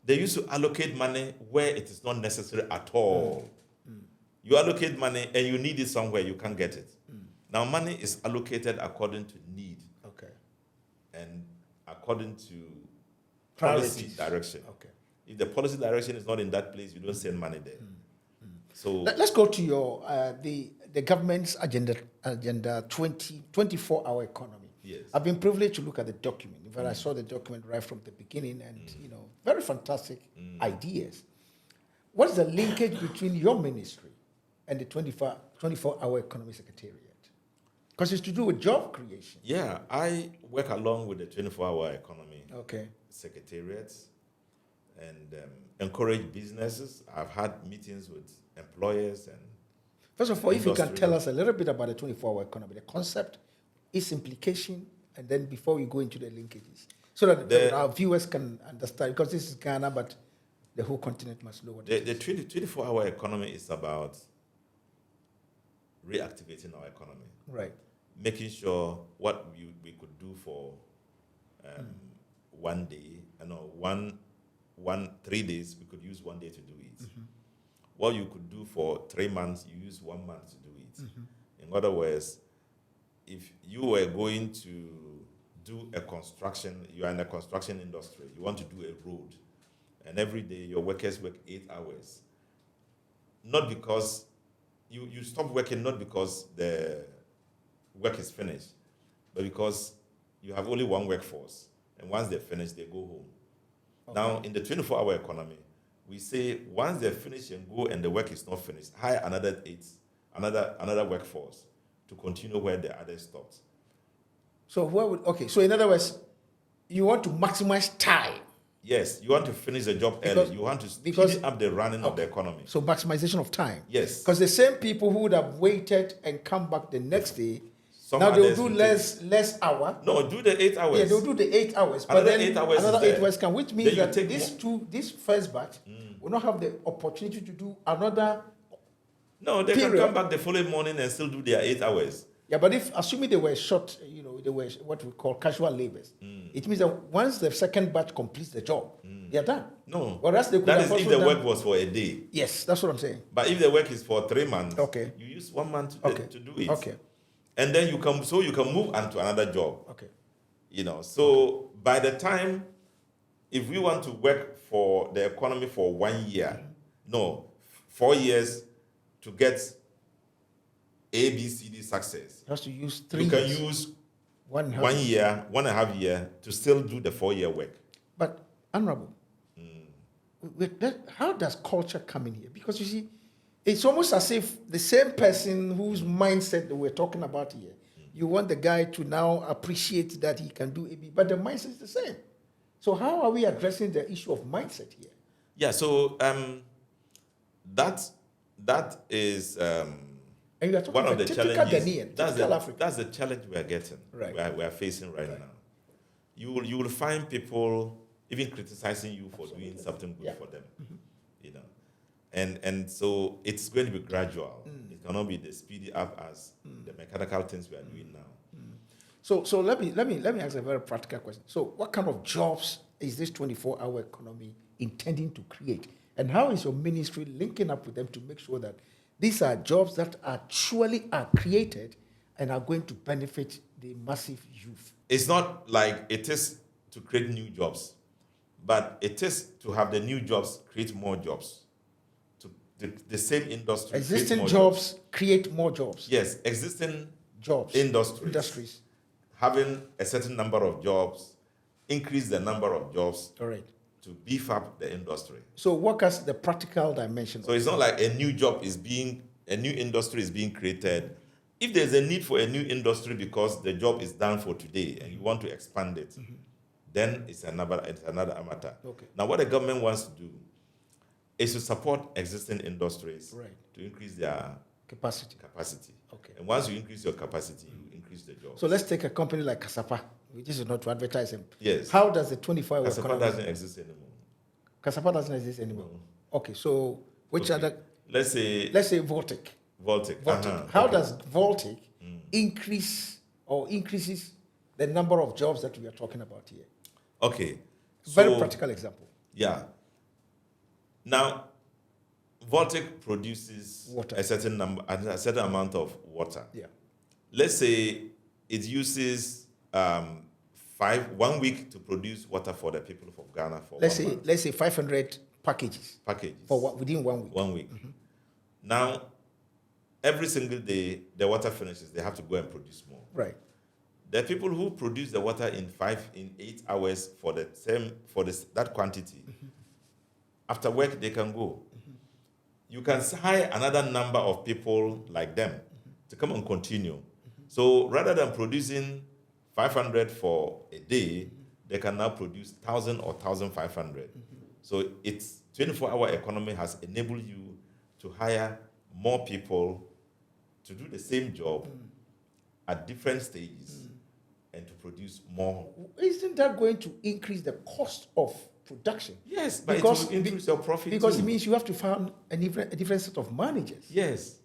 They used to allocate money where it is not necessary at all. You allocate money and you need it somewhere, you can't get it. Now money is allocated according to need Okay. and according to policy Priorities. direction. Okay. If the policy direction is not in that place, you don't send money there. So Let's go to your the government's agenda 24-hour economy. Yes. I've been privileged to look at the document. In fact, I saw the document right from the beginning, and very fantastic ideas. What's the linkage between your ministry and the 24-hour economy secretariat? Because it's to do with job creation. yeah, I work along with the 24-hour economy Okay. secretariats and encourage businesses. I've had meetings with employers and First of all, if you can Industry. tell us a little bit about the 24-hour economy, the concept, its implication, and then before we go into the linkages, so that our viewers can understand, because this is Ghana, but the whole continent must know what it the is. 24-hour economy is about reactivating our economy, Right. making sure what we could do for 1 day, 3 days, we could use 1 day to do it. What you could do for 3 months, you use 1 month to do it. In other words, if you were going to do a construction, you are in the construction industry, you want to do a road, and every day your workers work 8 hours. Not because you stop working, not because the work is finished, but because you have only one workforce, and once they're finished, they go home. Now, in the 24-hour economy, we say once they finish and go and the work is not finished, hire another 8, another workforce to continue where the others stopped. So so in other words, you want to maximize time. Yes, you want to finish the job Because- early. You want to speed because- up the running of the economy. So maximization of time. Yes. Because the same people who would have waited and come back the next day, Some now they'll others do will less hour. No, do the 8 hours. Yeah, they'll do the 8 hours. But Another then 8 hours is another there. 8 hours can, which means Then you that take this first batch will not have the opportunity to do another. No, they can period. come back the following morning and still do their 8 hours. Yeah, but if assuming they were short, they were what we call casual labors, it means that once the second batch completes the job, They're done. No. Whereas they could That have is if also the done- work was for a day. Yes, that's what I'm saying. But if the work is for 3 months, Okay. you use 1 month Okay. to do it. Okay. And then you can move on to another job. Okay. So by the time, if we want to work for the economy for 1 year, 4 years to get A, B, C, D success, You have to use 3 you can years. use 1.5 1 year, 1.5 year to still do the 4 year work. But, Honorable, how does culture come in here? Because you see, it's almost as if the same person whose mindset that we're talking about here, you want the guy to now appreciate that he can do AB, but the mindset is the same. So how are we addressing the issue of mindset here? Yeah, so that is And you are talking one of about the typical challenges. Ghanaian, That's typical the, African. that's the challenge we are getting. Right. We are facing right now. You will find people even criticizing you for doing something good for them. And so it's going to be gradual. It cannot be the speedy up as the mechanical things we are doing now. So let me ask a very practical question. So what kind of jobs is this 24-hour economy intending to create? And how is your ministry linking up with them to make sure that these are jobs that actually are created and are going to benefit the massive youth? It's not like it is to create new jobs, but it is to have the new jobs create more jobs. The same industry. Existing jobs create more jobs. Yes, existing Jobs. industries. Having a certain number of jobs, increase the number of jobs All right. to beef up the industry. So what is the practical dimension? So it's not like a new industry is being created. If there's a need for a new industry because the job is done for today and you want to expand it, then it's another matter. Okay. Now, what the government wants to do is to support existing industries to increase their Capacity. Okay. And once you increase your capacity, you increase the jobs. So let's take a company like Kasapa, which is not to advertise them. Yes. How does the 24-hour Kasapa economy... doesn't exist anymore. Kasapa doesn't exist anymore. Okay, so which other... Let's say Voltic. Voltic. How does Voltic increases the number of jobs that we are talking about here? Okay. Very practical example. Yeah. Now, Voltic produces Water. a certain amount of water. Yeah. Let's say it uses 1 week to produce water for the people of Ghana for Let's 1 month. say 500 packages. Within 1 week. 1 week. Now, every single day the water finishes, they have to go and produce more. Right. The people who produce the water in 8 hours for that quantity, after work they can go. You can hire another number of people like them to come and continue. So rather than producing 500 for a day, they can now produce 1,000 or 1,500. So it's 24-hour economy has enabled you to hire more people to do the same job at different stages and to produce more. Isn't that going to increase the cost of production? Yes, but it will increase your profit because too. It means you have to find a different set of managers. Yes.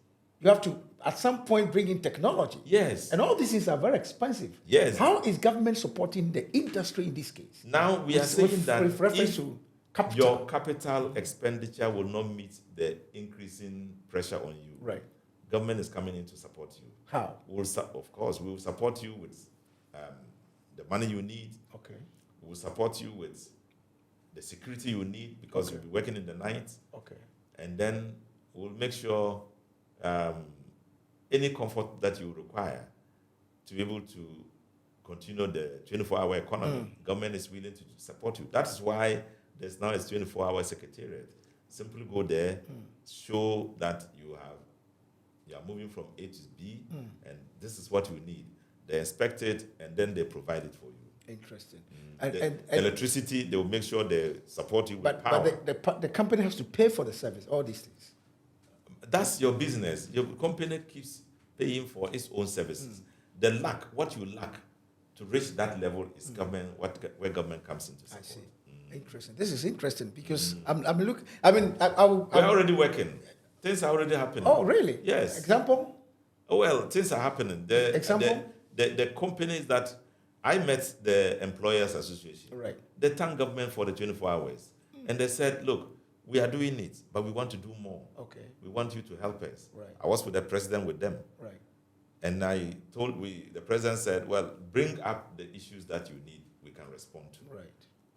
You have to, at some point, bring in technology. Yes. And all these things are very expensive. Yes. How is government supporting the industry in this case? Now we are saying that with reference if to capital. your capital expenditure will not meet the increasing pressure on you, Right. government is coming in to support you. How? Of course, we will support you with the money you need. Okay. We will support you with the security you need because you'll be working in the night. Okay. And then we'll make sure any comfort that you require to be able to continue the 24-hour economy, government is willing to support you. That's why there's now a 24-hour secretariat. Simply go there, show that you are moving from A to B, and this is what you need. They inspect it, and then they provide it for you. Interesting. And electricity, they will make sure they support you with power. But the company has to pay for the service, all these things. That's your business. Your company keeps paying for its own services. What you lack to reach that level is government, where government comes into support. I see. Interesting. This is interesting because we're already working. Things are already happening. Oh, really? Yes. Example? Oh, well, things are happening. Example? The companies that I met, the Employers Association, Right. they thank government for the 24 hours. And they said, look, we are doing it, but we want to do more. Okay. We want you to help us. Right. I was with the president with them. Right. And the president said, well, bring up the issues that you need, we can respond to. Right.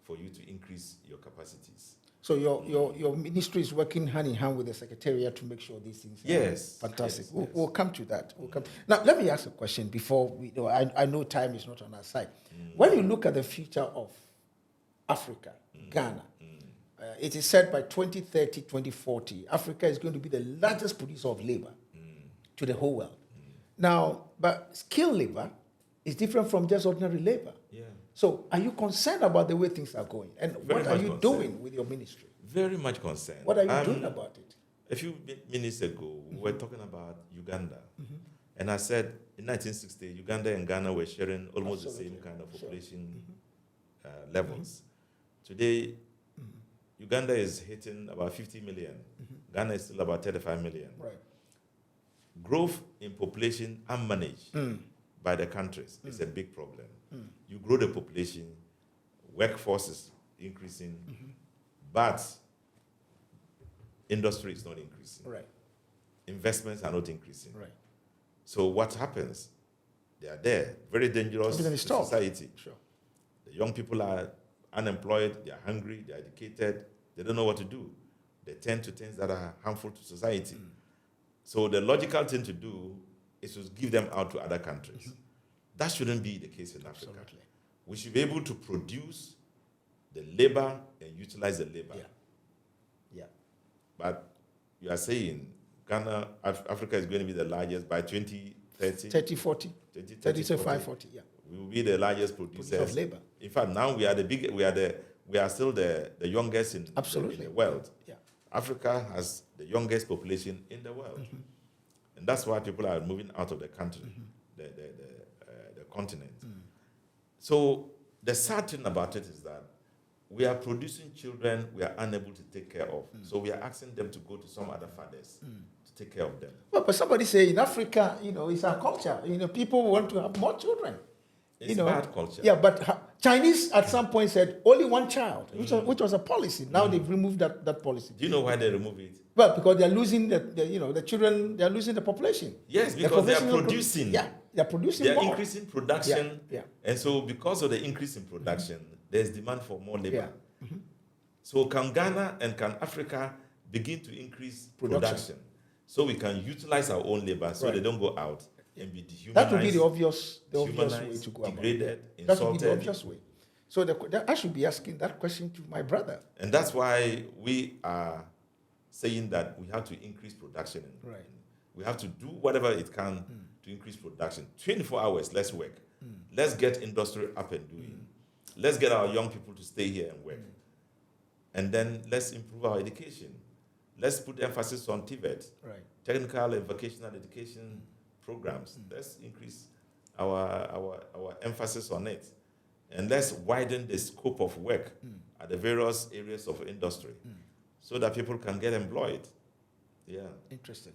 For you to increase your capacities. So your ministry is working hand in hand with the secretariat to make sure these things Yes. Fantastic. Yes, We'll come to that. Now, let me ask a question before we know. I know time is not on our side. When you look at the future of Africa, Ghana, it is said by 2030, 2040, Africa is going to be the largest producer of labor to the whole world. Now, but skilled labor is different from just ordinary labor. Yeah. So are you concerned about the way things are going? And Very what are much you concerned. doing with your ministry? Very much concerned. What are you doing about it? A few minutes ago, we were talking about Uganda. And I said in 1960, Uganda and Ghana were sharing almost the same kind of population levels. Today, Uganda is hitting about 50 million. Ghana is still about 35 million. Right. Growth in population unmanaged by the countries is a big problem. You grow the population, workforce is increasing, but industry is not increasing. Right. Investments are not increasing. Right. So what happens? They are there, very dangerous to society. Sure. The young people are unemployed, they are hungry, they are educated, they don't know what to do. They turn to things that are harmful to society. So the logical thing to do is to give them out to other countries. That shouldn't be the case in Africa. Absolutely. We should be able to produce the labor and utilize the labor. Yeah. But you are saying Ghana, Africa is going to be the largest by 2030? 30, 40. 35, 40, yeah. We will be the largest producers of labor. In fact, now we are still the youngest in the world. Yeah. Africa has the youngest population in the world. And that's why people are moving out of the country, the continent. So the sad thing about it is that we are producing children we are unable to take care of. So we are asking them to go to some other fathers to take care of them. Well, but somebody say in Africa, it's our culture. People want to have more children. It's bad culture. Yeah, but Chinese at some point said only one child, which was a policy. Now they've removed that policy. Do you know why they remove it? Well, because they're losing the children, they're losing the population. Yes, because they are producing. They're producing more. They're increasing production. Yeah. And so because of the increase in production, there's demand for more labor. Yeah. So can Ghana and can Africa begin to increase production so we can utilize our own labor so they don't go out and be dehumanized? That would be the obvious way to go about degraded, it. insulted. That would be the obvious way. So I should be asking that question to my brother. And that's why we are saying that we have to increase production. Right. We have to do whatever it can to increase production. 24 hours, let's work. Let's get industry up and doing. Let's get our young people to stay here and work. And then let's improve our education. Let's put emphasis on TVET, technical and vocational education programs. Let's increase our emphasis on it. And let's widen the scope of work at the various areas of industry so that people can get employed. Yeah. Interesting.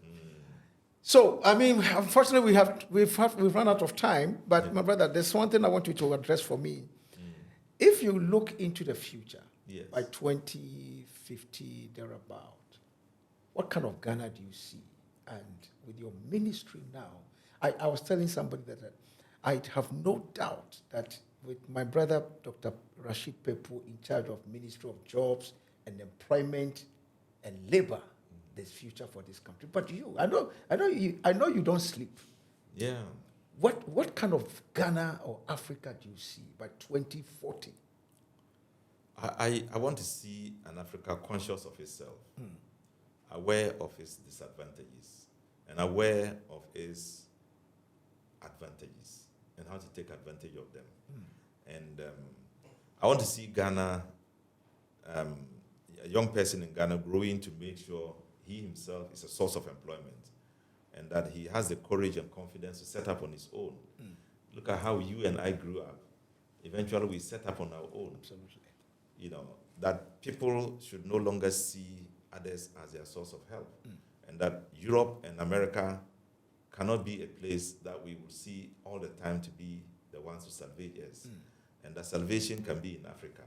So, unfortunately, we've run out of time. But my brother, there's one thing I want you to address for me. If you look into the future, by 2050, thereabout, what kind of Ghana do you see? And with your ministry now, I was telling somebody that I have no doubt that with my brother, Dr. Rashid Pelpuo, in charge of Ministry of Jobs and Employment and Labor, there's future for this country. But I know you don't sleep. Yeah. What kind of Ghana or Africa do you see by 2040? I want to see an Africa conscious of itself, aware of its disadvantages, and aware of its advantages, and how to take advantage of them. And I want to see Ghana, a young person in Ghana, growing to make sure he himself is a source of employment, and that he has the courage and confidence to set up on his own. Look at how you and I grew up. Eventually, we set up on our own. Absolutely. That people should no longer see others as their source of help, and that Europe and America cannot be a place that we will see all the time to be the ones who salvage us, and that salvation can be in Africa.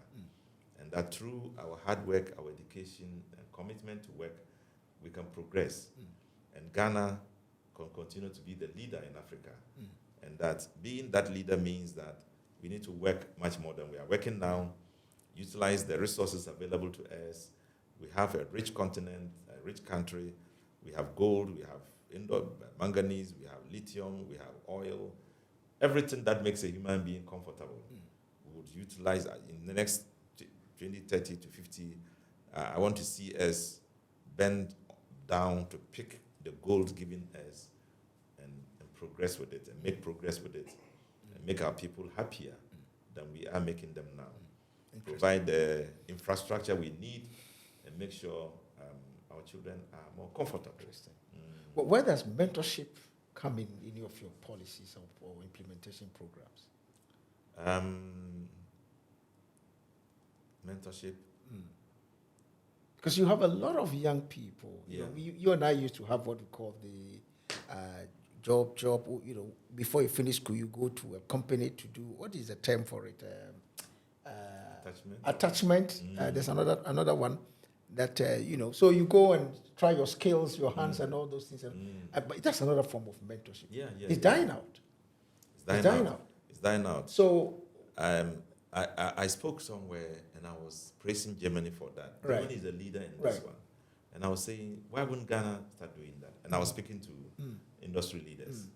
And that through our hard work, our education, and commitment to work, we can progress. And Ghana can continue to be the leader in Africa. And that being that leader means that we need to work much more than we are working now, utilize the resources available to us. We have a rich continent, a rich country. We have gold, we have manganese, we have lithium, we have oil. Everything that makes a human being comfortable, we would utilize in the next 20, 30 to 50. I want to see us bend down to pick the gold given us and progress with it, and make progress with it, and make our people happier than we are making them now. Provide the infrastructure we need, and make sure our children are more comfortable. Well, where does mentorship come in any of your policies or implementation programs? Mentorship. Because you have a lot of young people. You know, you and I used to have what we call the job. You know, before you finish school, you go to a company to do, what is the term for it? Attachment. There's another one that you know. So you go and try your skills, your hands, and all those things. But that's another form of mentorship. It's dying out. It's dying out. So I spoke somewhere and I was praising Germany for that. Right. Germany is a leader in this one. And I was saying, why wouldn't Ghana start doing that? And I was speaking to industry leaders,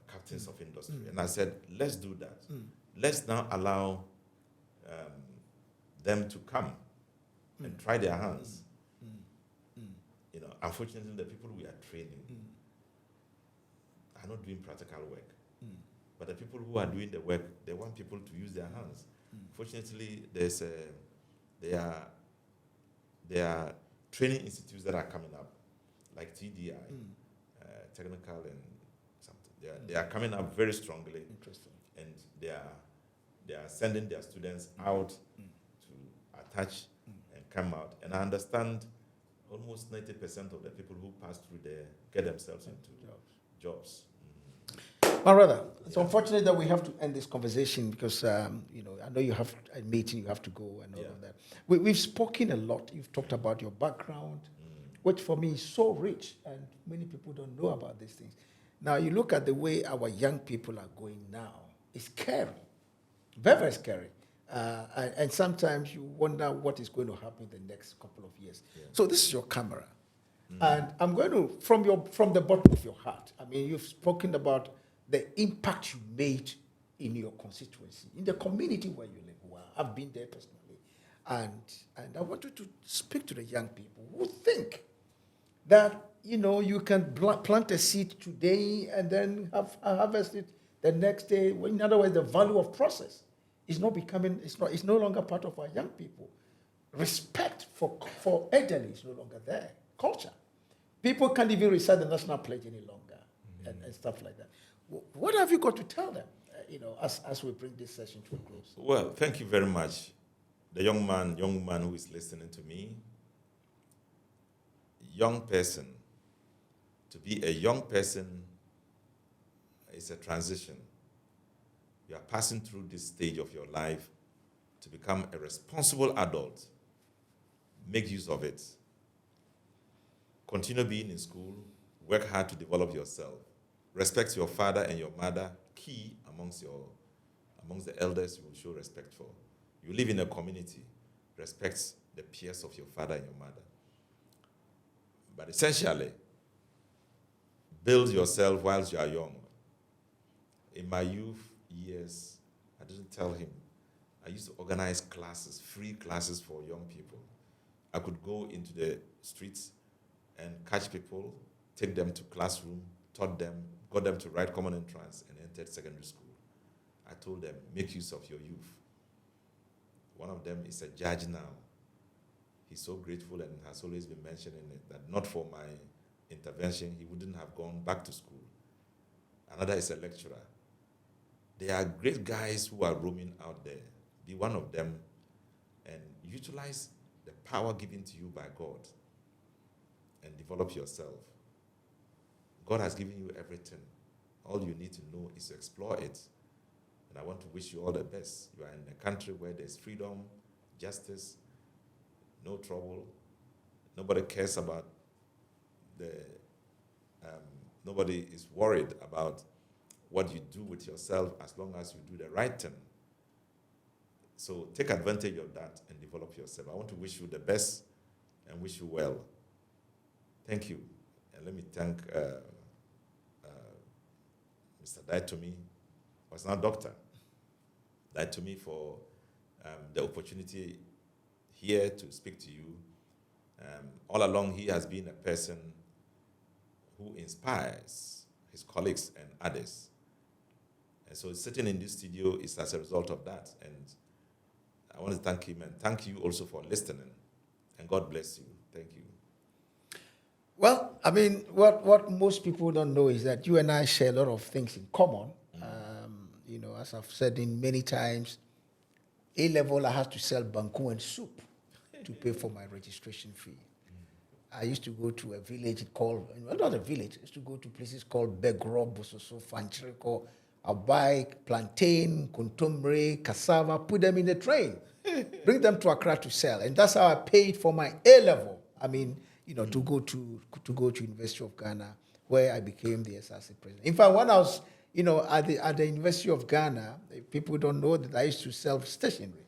captains of industry. And I said, let's do that. Let's now allow them to come and try their hands. You know, unfortunately, the people we are training are not doing practical work. But the people who are doing the work, they want people to use their hands. Fortunately, there are training institutes that are coming up, like TDI, technical and something. They are coming up very strongly. Interesting. And they are sending their students out to attach and come out. And I understand almost 90% of the people who pass through there get themselves into jobs. My brother, it's unfortunate that we have to end this conversation because, you know, I know you have a meeting, you have to go and all of that. We've spoken a lot. You've talked about your background, which for me is so rich, and many people don't know about these things. Now, you look at the way our young people are going now. It's scary, very, very scary. And sometimes you wonder what is going to happen in the next couple of years. So this is your camera. And I'm going to, from the bottom of your heart, I mean, you've spoken about the impact you made in your constituency, in the community where you live. Well, I've been there personally. And I want you to speak to the young people who think that, you know, you can plant a seed today and then harvest it the next day. In other words, the value of process is it's no longer part of our young people. Respect for elderly is no longer there. Culture. People can't even recite the national pledge any longer and stuff like that. What have you got to tell them, you know, as we bring this session to a close? Well, thank you very much. The young man who is listening to me, young person, to be a young person is a transition. You are passing through this stage of your life to become a responsible adult. Make use of it. Continue being in school. Work hard to develop yourself. Respect your father and your mother. Key amongst the elders you will show respect for. You live in a community. Respect the peers of your father and your mother. But essentially, build yourself whilst you are young. In my youth years, I didn't tell him. I used to organize classes, free classes for young people. I could go into the streets and catch people, take them to classroom, taught them, got them to write common entrance, and entered secondary school. I told them, make use of your youth. One of them is a judge now. He's so grateful and has always been mentioning it, that not for my intervention, he wouldn't have gone back to school. Another is a lecturer. There are great guys who are roaming out there. Be one of them and utilize the power given to you by God and develop yourself. God has given you everything. All you need to know is to explore it. And I want to wish you all the best. You are in a country where there's freedom, justice, no trouble. Nobody cares about nobody is worried about what you do with yourself as long as you do the right thing. So take advantage of that and develop yourself. I want to wish you the best and wish you well. Thank you. And let me thank Mr. Daitomi, who is now Dr. Daitomi, for the opportunity here to speak to you. All along, he has been a person who inspires his colleagues and others. And so sitting in this studio is as a result of that. And I want to thank him and thank you also for listening. And God bless you. Thank you. Well, I mean, what most people don't know is that you and I share a lot of things in common. You know, as I've said in many times, A-level, I had to sell banku and soup to pay for my registration fee. I used to go to a village called, well, not a village, I used to go to places called Begro, Bososo, Fanchiriko. I'll buy plantain, kontombre, cassava, put them in the train, bring them to Accra to sell. And that's how I paid for my A-level. I mean, you know, to go to University of Ghana, where I became the SRC president. In fact, when I was, you know, at the University of Ghana, people don't know that I used to sell stationery,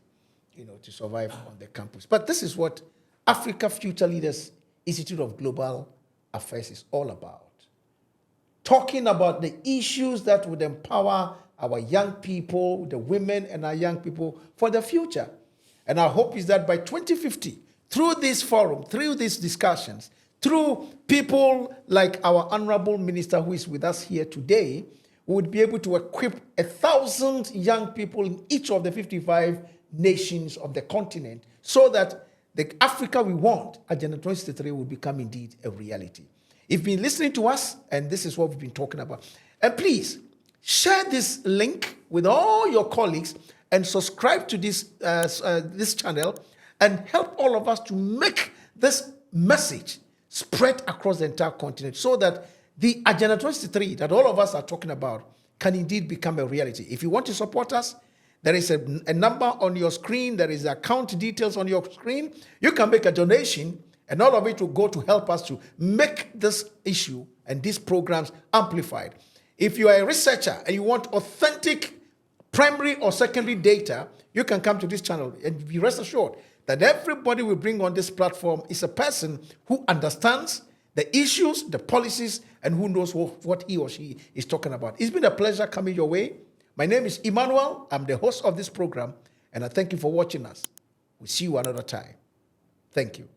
you know, to survive on the campus. But this is what Africa Future Leaders Institute of Global Affairs is all about. Talking about the issues that would empower our young people, the women and our young people for the future. And our hope is that by 2050, through this forum, through these discussions, through people like our Honorable Minister who is with us here today, we would be able to equip 1,000 young people in each of the 55 nations of the continent so that the Africa we want, Agenda 2063, will become indeed a reality. If you've been listening to us, and this is what we've been talking about, and please share this link with all your colleagues and subscribe to this channel and help all of us to make this message spread across the entire continent so that the Agenda 2063 that all of us are talking about can indeed become a reality. If you want to support us, there is a number on your screen. There is account details on your screen. You can make a donation, and all of it will go to help us to make this issue and these programs amplified. If you are a researcher and you want authentic primary or secondary data, you can come to this channel and be rest assured that everybody we bring on this platform is a person who understands the issues, the policies, and who knows what he or she is talking about. It's been a pleasure coming your way. My name is Emmanuel. I'm the host of this program, and I thank you for watching us. We'll see you another time. Thank you.